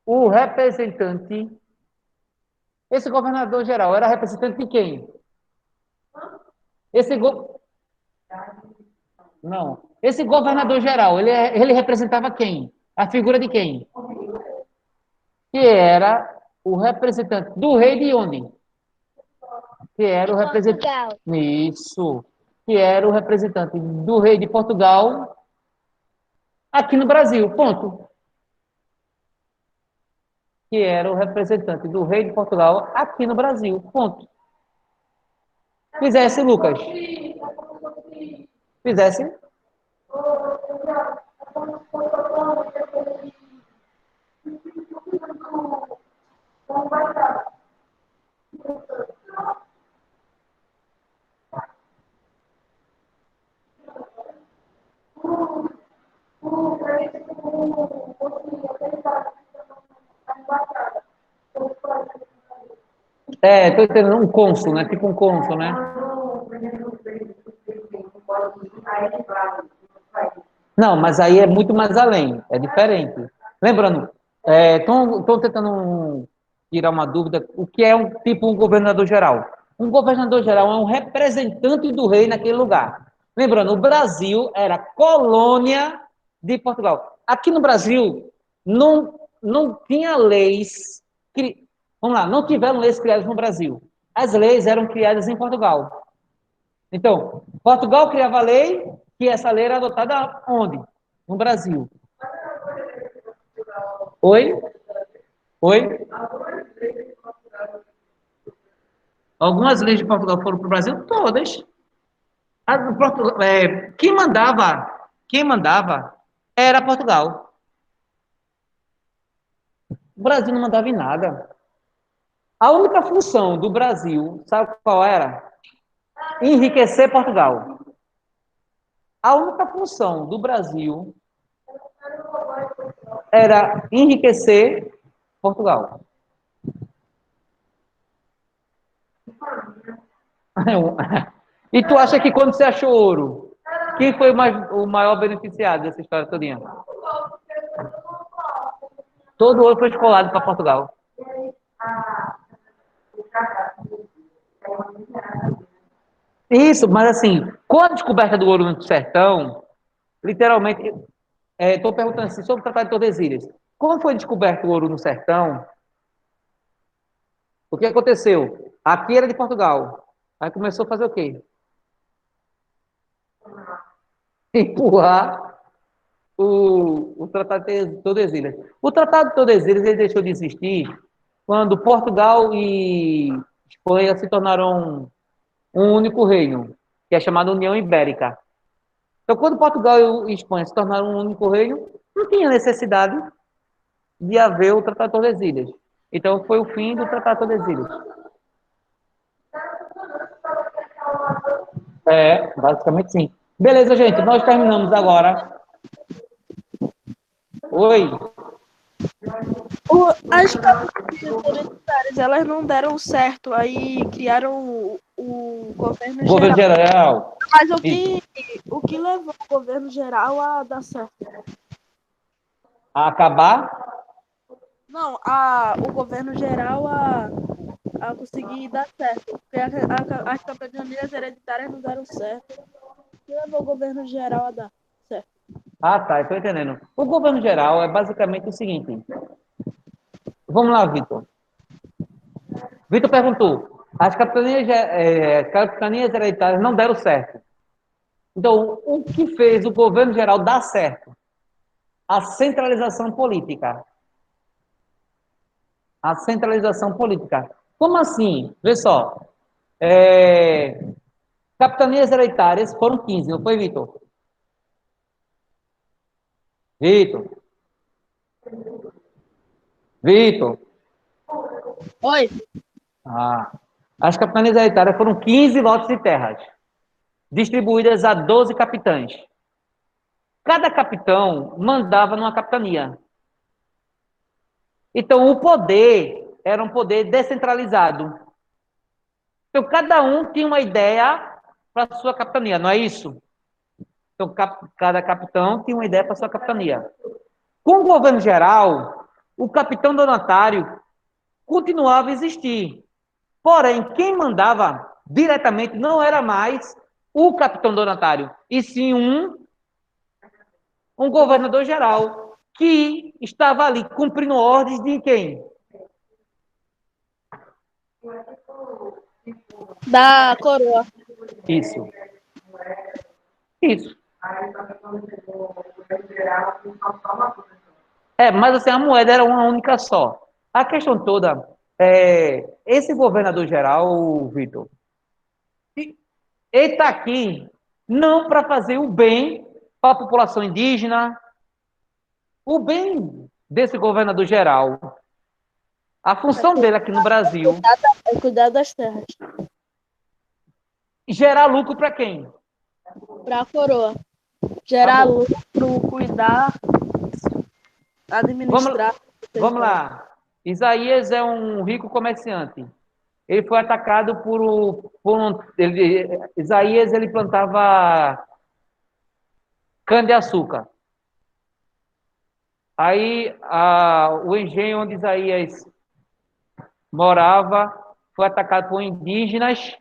o representante. Esse governador geral era representante de quem? Não. Esse governador geral, ele representava quem? A figura de quem? Que era o representante do rei de onde? Que era o representante. Portugal. Isso. Que era o representante do rei de Portugal aqui no Brasil. Ponto. Que era o representante do rei de Portugal aqui no Brasil. Ponto. Fizesse, Lucas. Fizesse. Estou entendendo, um cônsul, né? Tipo um cônsul, né? Não, mas aí é muito mais além, é diferente. Lembrando, estou tentando tirar uma dúvida, o que é um governador geral? Um governador geral é um representante do rei naquele lugar. Lembrando, o Brasil era colônia de Portugal. Aqui no Brasil, não tinha leis, vamos lá, não tiveram leis criadas no Brasil. As leis eram criadas em Portugal. Então, Portugal criava a lei, que essa lei era adotada onde? No Brasil. Oi? Oi? Algumas leis de Portugal foram para o Brasil? Todas. Quem mandava era Portugal. O Brasil não mandava em nada. A única função do Brasil, sabe qual era? Enriquecer Portugal. A única função do Brasil era enriquecer Portugal. E tu acha que quando você achou ouro, quem foi o maior beneficiado dessa história todinha? Todo o ouro foi escolado para Portugal. Isso, mas assim, com a descoberta do ouro no sertão, literalmente, estou perguntando assim, sobre o Tratado de Tordesilhas. Quando foi descoberto o ouro no sertão, o que aconteceu? Aqui era de Portugal. Aí começou a fazer o quê? Empurrar o Tratado de Tordesilhas. O Tratado de Tordesilhas ele deixou de existir quando Portugal e Espanha se tornaram um único reino, que é chamado União Ibérica. Então, quando Portugal e Espanha se tornaram um único reino, não tinha necessidade de haver o Tratado de Tordesilhas. Então, foi o fim do Tratado de Tordesilhas. Basicamente sim. Beleza, gente, nós terminamos agora. Oi. As capitanias hereditárias, elas não deram certo, aí criaram o governo Governo geral. geral. Mas o que levou o governo geral a dar certo? A acabar? Não, o governo geral a conseguir dar certo. Porque as capitanias hereditárias não deram certo. O que levou o governo geral a dar certo? Ah, tá, estou entendendo. O governo geral é basicamente o seguinte. Vamos lá, Vitor. Vitor perguntou. Capitanias hereditárias não deram certo. Então, o que fez o governo geral dar certo? A centralização política. A centralização política. Como assim? Vê só. Capitanias hereditárias foram 15, não foi, Vitor? Vitor. Vitor. Oi? As capitanias hereditárias foram 15 lotes de terras, distribuídas a 12 capitães. Cada capitão mandava numa capitania. Então, o poder era um poder descentralizado. Então, cada um tinha uma ideia para a sua capitania, não é isso? Então, cada capitão tinha uma ideia para a sua capitania. Com o governo geral, o capitão donatário continuava a existir. Porém, quem mandava diretamente não era mais o capitão donatário, e sim um governador geral, que estava ali cumprindo ordens de quem? Da coroa. Isso. Isso. Mas assim, a moeda era uma única só. A questão toda esse governador geral, Vitor, ele está aqui não para fazer o bem para a população indígena, o bem desse governador geral. A função dele aqui no Brasil É cuidar das terras. gerar lucro para quem? Para a coroa. Gerar lucro, cuidar, administrar. Vamos lá. Isaías é um rico comerciante. Ele foi atacado Isaías ele plantava cana-de-açúcar. Aí o engenho onde Isaías morava foi atacado por indígenas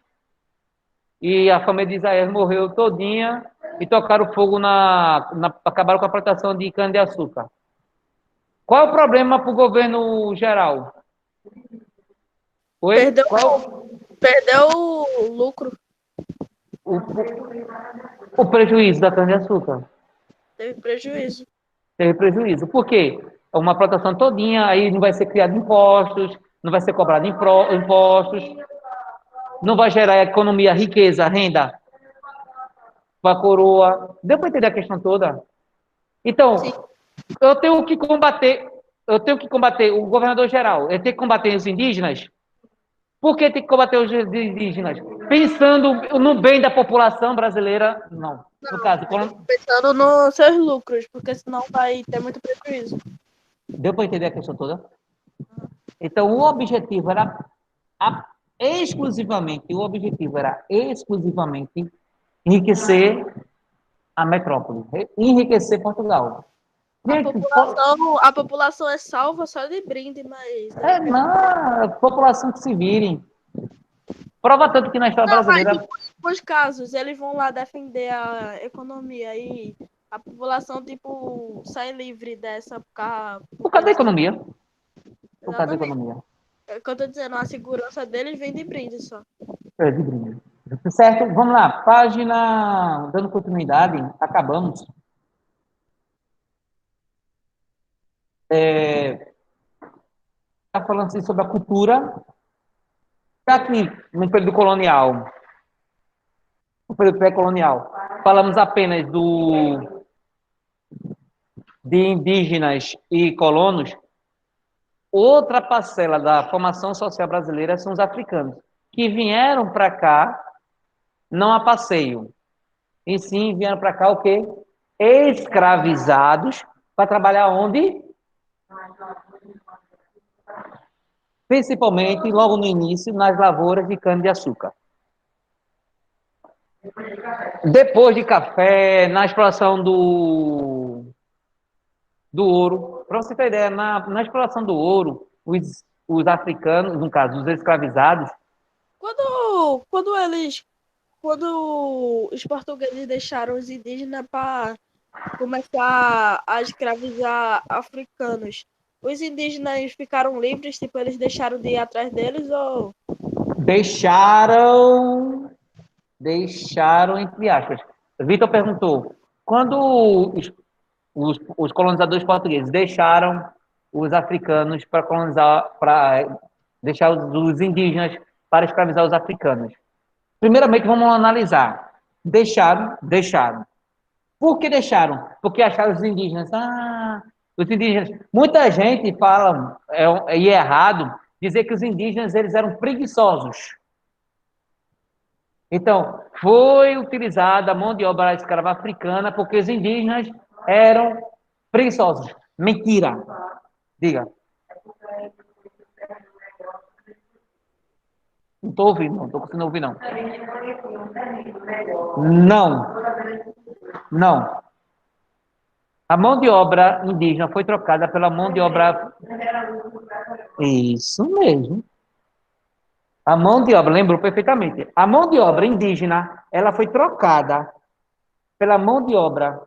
e a família de Isaías morreu todinha e tocaram fogo acabaram com a plantação de cana-de-açúcar. Qual é o problema para o governo geral? Oi? Perdeu o lucro. O prejuízo da cana-de-açúcar. Teve prejuízo. Teve prejuízo. Por quê? Uma plantação todinha, aí não vai ser criado impostos, não vai ser cobrado impostos, não vai gerar economia, riqueza, renda para a coroa. Deu para entender a questão toda? Então, sim. eu tenho que combater o governador geral, eu tenho que combater os indígenas. Por que tem que combater os indígenas? Pensando no bem da população brasileira, não. No caso, Pensando nos seus lucros, porque senão vai ter muito prejuízo. deu para entender a questão toda? Então, o objetivo era exclusivamente enriquecer a metrópole, enriquecer Portugal. Gente, A população é salva só de brinde, mas... não, a população que se virem. Prova tanto que na história brasileira. Nos casos, eles vão lá defender a economia e a população, tipo, sai livre dessa... Por causa da economia. Por causa da Exatamente. economia. É o que eu tô dizendo, a segurança deles vem de brinde só. É, de brinde. Certo? Vamos lá. Página. Dando continuidade, acabamos. Está falando assim, sobre a cultura. Está aqui, no período colonial. No período pré-colonial. Falamos apenas de indígenas e colonos. Outra parcela da formação social brasileira são os africanos, que vieram para cá, não a passeio, e sim vieram para cá o quê? Escravizados, para trabalhar onde? Principalmente, logo no início, nas lavouras de cana-de-açúcar. Depois de café, na exploração do ouro. Para você ter ideia, na exploração do ouro, os africanos, no caso, os escravizados, Quando os portugueses deixaram os indígenas para começar a escravizar africanos, os indígenas ficaram livres, tipo, eles deixaram de ir atrás deles ou... deixaram, entre aspas. Vitor perguntou, quando os colonizadores portugueses deixaram os africanos para colonizar, para deixar os indígenas para escravizar os africanos. Primeiramente, vamos analisar. Deixaram. Por que deixaram? Porque acharam os indígenas. Os indígenas. Muita gente fala, e é errado, dizer que os indígenas eles eram preguiçosos. Então, foi utilizada a mão de obra escrava africana porque os indígenas eram preguiçosos. Mentira. Diga. Não estou ouvindo, não estou conseguindo ouvir, não. Não. A mão de obra indígena foi trocada pela mão de obra... Isso mesmo. A mão de obra, lembrou perfeitamente. A mão de obra indígena, ela foi trocada pela mão de obra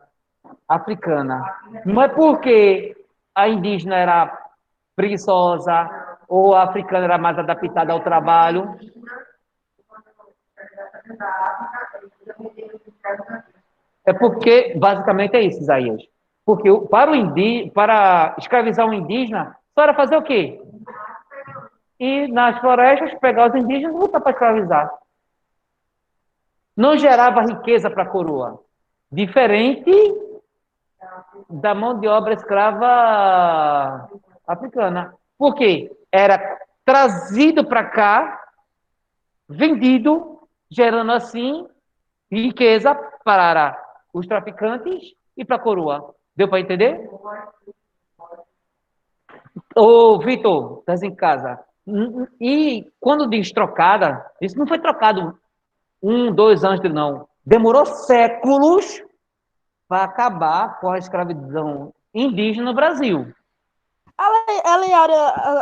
africana. Não é porque a indígena era preguiçosa ou a africana era mais adaptada ao trabalho. É porque, basicamente, é isso, Isaías. Porque para escravizar um indígena, só era fazer o quê? Ir nas florestas, pegar os indígenas e voltar para escravizar. Não gerava riqueza para a coroa. Diferente da mão de obra escrava africana. Por quê? Era trazido para cá, vendido, gerando assim riqueza para os traficantes e para a coroa. Deu para entender? Ô, Vitor, estás em casa. E quando diz trocada, isso não foi trocado 2 anos, não. Demorou séculos para acabar com a escravidão indígena no Brasil.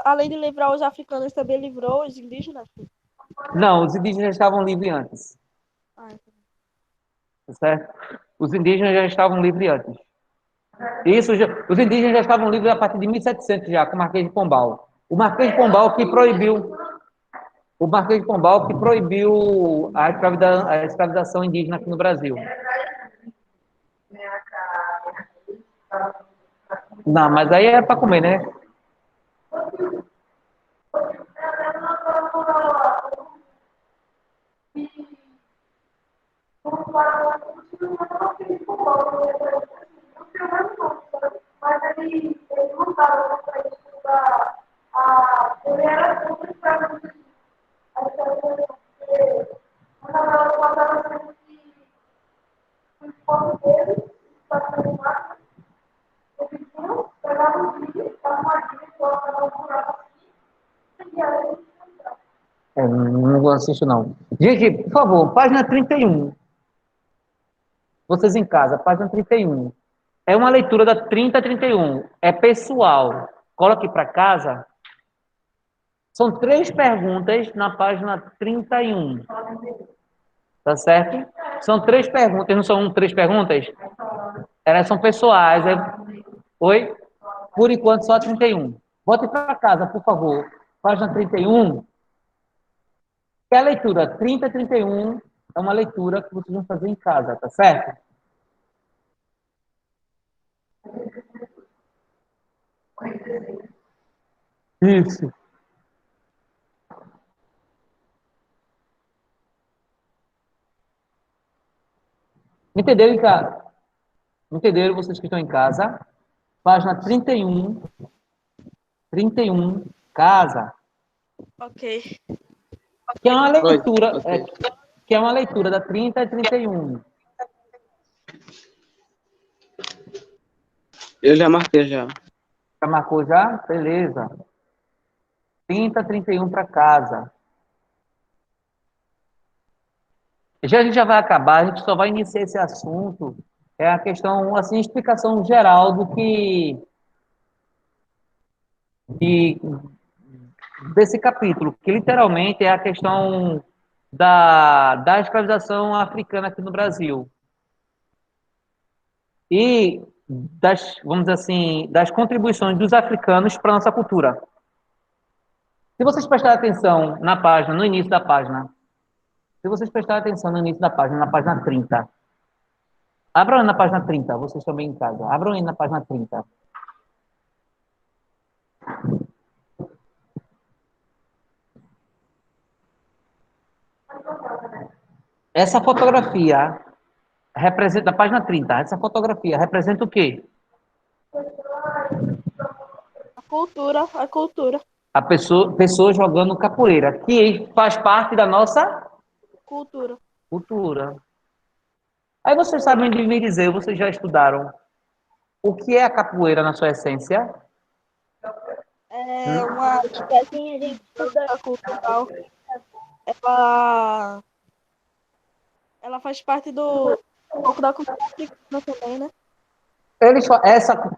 Além de livrar os africanos, também livrou os indígenas? Não, os indígenas já estavam livres antes. Certo? Os indígenas já estavam livres antes. Os indígenas já estavam livres a partir de 1700 já, com o Marquês de Pombal. O Marquês de Pombal que proibiu a escravização indígena aqui no Brasil. Não, mas aí é para comer, né? Não assisto, não. Gente, por favor, página 31. Vocês em casa, página 31. É uma leitura da 30 a 31. É pessoal. Coloque para casa. São 3 perguntas na página 31. Tá certo? São 3 perguntas, não são 3 perguntas? Elas são pessoais. Oi? Por enquanto, só 31. Bote para casa, por favor. Página 31. Que é a leitura 30 a 31 é uma leitura que vocês vão fazer em casa, tá certo? Isso. Entenderam, em casa? Entenderam vocês que estão em casa? Página 31. 31. Casa. Ok. Que é uma Oi, leitura, ok. que é uma leitura da 30 a 31. Eu já marquei já. Já marcou já? Beleza. 30 a 31 para casa. Já a gente já vai acabar, a gente só vai iniciar esse assunto. É a questão, assim, explicação geral do que desse capítulo, que literalmente é a questão da escravização africana aqui no Brasil. E vamos dizer assim, das contribuições dos africanos para a nossa cultura. Se vocês prestarem atenção na página, no início da página, se vocês prestarem atenção no início da página, na página 30, abram aí na página 30, vocês também em casa, abram aí na página 30. Essa fotografia representa, na página 30, essa fotografia representa o quê? A cultura. A pessoa jogando capoeira, que faz parte da nossa Cultura. cultura. Aí vocês sabem de me dizer, vocês já estudaram o que é a capoeira na sua essência? É uma Assim a gente estuda. cultural. Ela faz parte um pouco da cultura africana também, né?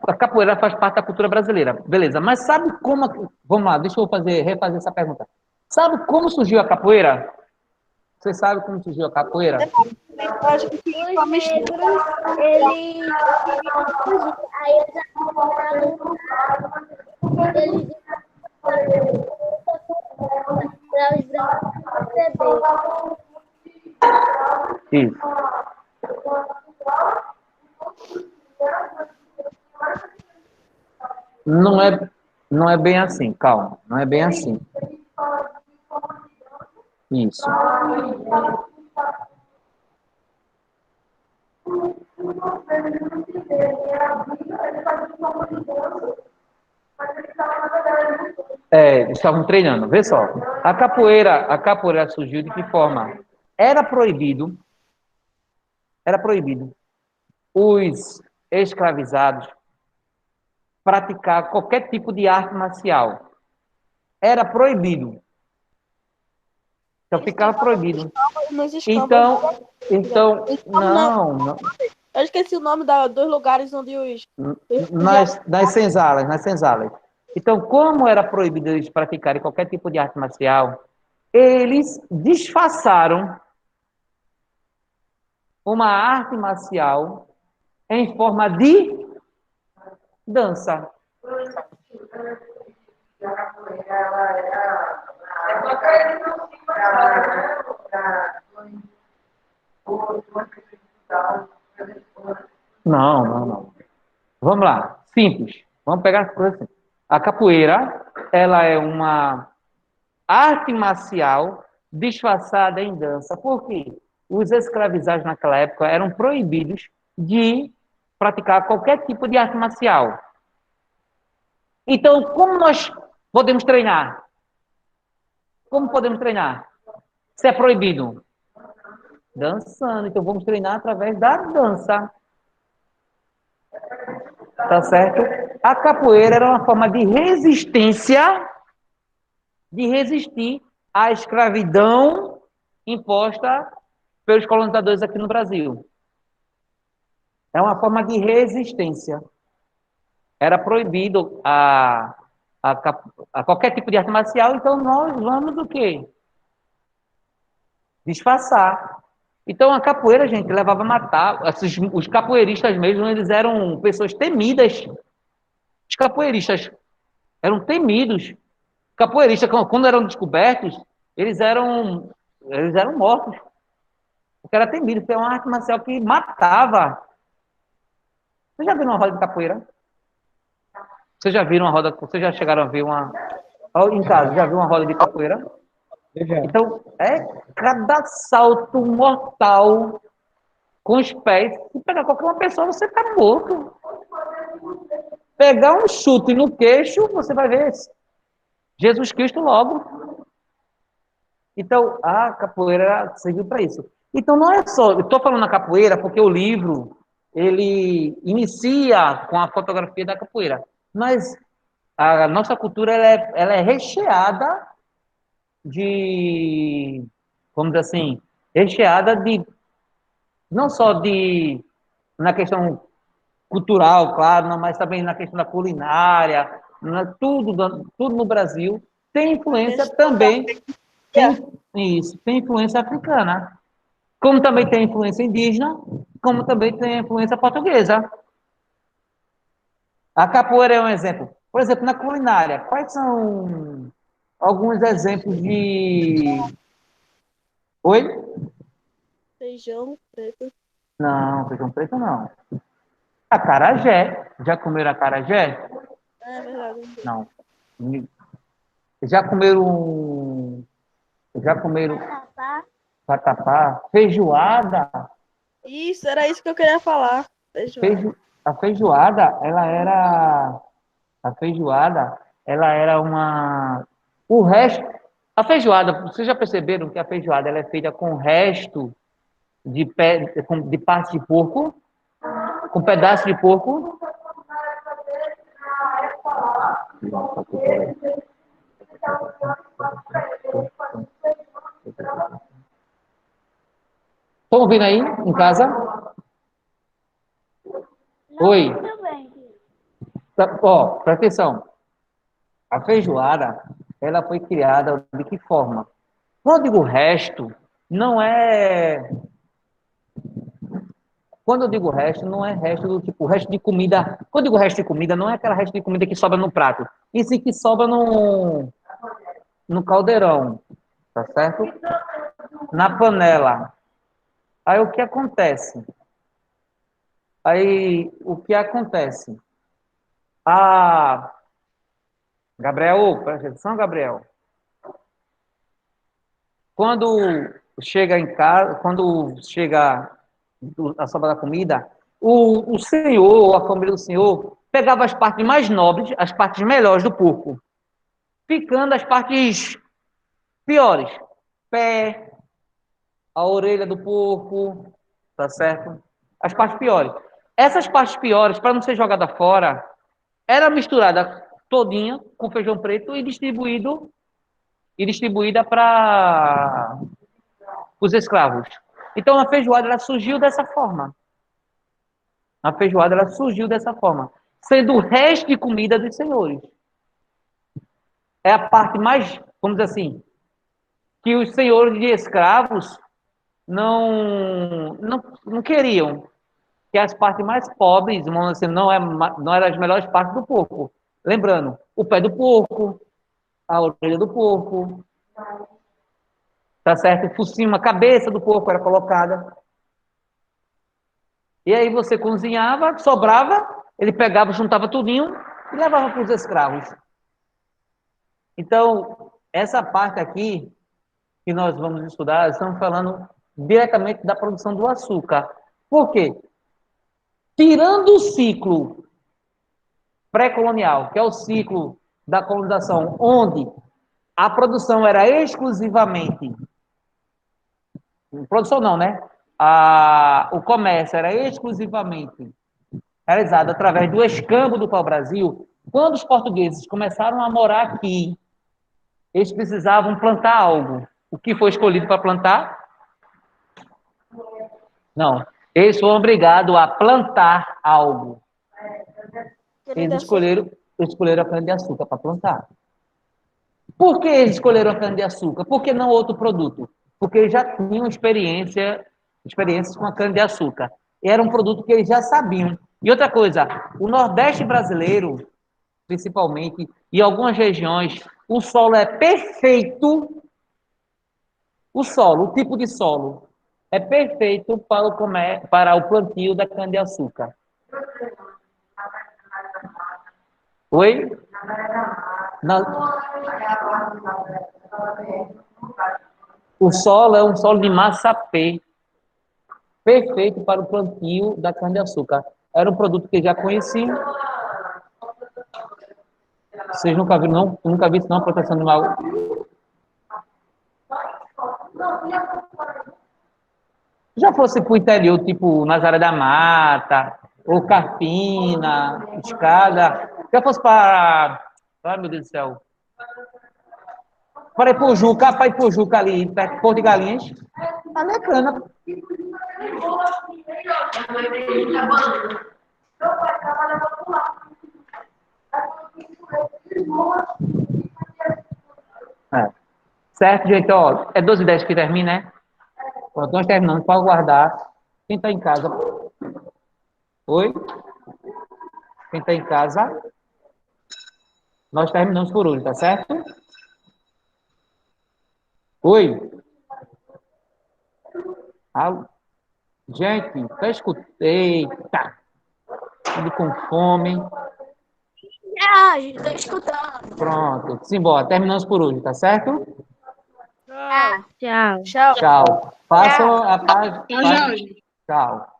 A capoeira faz parte da cultura brasileira, beleza? Mas sabe como? Vamos lá, deixa eu refazer essa pergunta. Sabe como surgiu a capoeira? Você sabe como surgiu a capoeira? Eu acho que Os fica mistura. negros, eles queriam fugir. Aí eles acabaram, eles para os brancos perceber. Isso. Não é, não é bem assim, calma. Não é bem assim. Isso. Eles estavam treinando. Vê só. A capoeira surgiu de que forma? Era proibido os escravizados praticar qualquer tipo de arte marcial. Era proibido. Então ficava proibido. Nos escambau. Então, não. Eu esqueci o nome dos lugares onde os Nas senzalas. Então, como era proibido eles praticarem qualquer tipo de arte marcial, eles disfarçaram uma arte marcial em forma de dança. Não. Vamos lá, simples. Vamos pegar as coisas assim. A capoeira, ela é uma arte marcial disfarçada em dança. Por quê? Os escravizados naquela época eram proibidos de praticar qualquer tipo de arte marcial. Então, como nós podemos treinar? Como podemos treinar? Se é proibido. Dançando. Então vamos treinar através da dança. Tá certo? A capoeira era uma forma de resistência, de resistir à escravidão imposta pelos colonizadores aqui no Brasil. É uma forma de resistência. Era proibido a qualquer tipo de arte marcial, então nós vamos o quê? Disfarçar. Então a capoeira, gente, levava a matar. Os capoeiristas mesmo, eles eram pessoas temidas. Os capoeiristas eram temidos. Capoeiristas, quando eram descobertos, eles eram mortos. Porque era temido, porque é uma arte marcial que matava. Vocês já viram uma roda de capoeira? Vocês já viram uma roda? Vocês já chegaram a ver uma. Em casa, já viu uma roda de capoeira? Eu já. Então, é cada salto mortal com os pés. Se pegar qualquer uma pessoa, você está morto. Pegar um chute no queixo, você vai ver Jesus Cristo logo. Então, a capoeira serviu para isso. Então, não é só... Eu estou falando na capoeira porque o livro, ele inicia com a fotografia da capoeira. Mas a nossa cultura, ela é recheada de... Vamos dizer assim, recheada de... Não só de... Na questão cultural, claro, não, mas também na questão da culinária, tudo no Brasil tem influência também, tem influência africana, como também tem influência indígena, como também tem influência portuguesa. A capoeira é um exemplo. Por exemplo, na culinária, quais são alguns exemplos de... Oi? Feijão preto. Não, feijão preto não. Acarajé. Já comeram acarajé? É verdade. Não. Já comeram. Já comeram Vatapá. vatapá? Feijoada? Isso, era isso que eu queria falar. Feijoada. A feijoada, ela era. A feijoada, ela era uma. O resto. A feijoada, vocês já perceberam que a feijoada ela é feita com resto de parte de porco? Com pedaço de porco? Estão ouvindo aí, em casa? Não Oi. muito bem. Ó, presta atenção. A feijoada, ela foi criada de que forma? Quando eu digo resto, não é... Quando eu digo resto, não é resto do tipo, resto de comida... Quando eu digo resto de comida, não é aquela resto de comida que sobra no prato. Isso que sobra no caldeirão, tá certo? Na panela. Aí o que acontece? Ah, Gabriel, presta atenção, Gabriel. Quando chega em casa, quando chega a sobra da comida, o senhor, a família do senhor, pegava as partes mais nobres, as partes melhores do porco, ficando as partes piores. Pé, a orelha do porco, tá certo? As partes piores. Essas partes piores, para não ser jogada fora, era misturada todinha com feijão preto e distribuída para os escravos. Então a feijoada ela surgiu dessa forma. A feijoada ela surgiu dessa forma, sendo o resto de comida dos senhores. É a parte mais, vamos dizer assim, que os senhores de escravos não queriam, que as partes mais pobres, vamos dizer assim, não eram as melhores partes do porco. Lembrando, o pé do porco, a orelha do porco, tá certo? Por cima, a cabeça do porco era colocada. E aí você cozinhava, sobrava, ele pegava, juntava tudinho e levava para os escravos. Então, essa parte aqui que nós vamos estudar, estamos falando diretamente da produção do açúcar. Por quê? Tirando o ciclo pré-colonial, que é o ciclo da colonização, onde a produção era exclusivamente produção não, né? O comércio era exclusivamente realizado através do escambo do pau-brasil. Quando os portugueses começaram a morar aqui, eles precisavam plantar algo. O que foi escolhido para plantar? Não. Eles foram obrigados a plantar algo. Eles escolheram a cana-de-açúcar para plantar. Por que eles escolheram a cana-de-açúcar? Por que não outro produto? Porque eles já tinham experiências com a cana-de-açúcar. Era um produto que eles já sabiam. E outra coisa, o Nordeste brasileiro, principalmente, e algumas regiões, o solo é perfeito. O tipo de solo, é perfeito para o plantio da cana-de-açúcar. Oi? O solo é um solo de massapê, perfeito para o plantio da cana-de-açúcar. Era um produto que já conheciam. Vocês nunca viram, não? Nunca viram, não, proteção animal? Já fosse para o interior, tipo Nazaré da Mata, ou Carpina, Escada, já fosse para... Ai, meu Deus do céu. Para Ipujuca ali, perto de Porto de Galinhas, ali é cana. É. Certo, gente? Ó, é 12h10 que termina, né? Pronto, nós terminamos. Pode guardar. Quem está em casa? Oi? Quem está em casa? Nós terminamos por hoje, tá certo? Oi? Ah, gente, tá escutando? Eita! Tudo com fome. Ah, gente, tô escutando. Pronto, simbora. Terminamos por hoje, tá certo? Tchau. Tchau. Tchau. Tchau. Façam a paz. Tchau, Jorge. Tchau.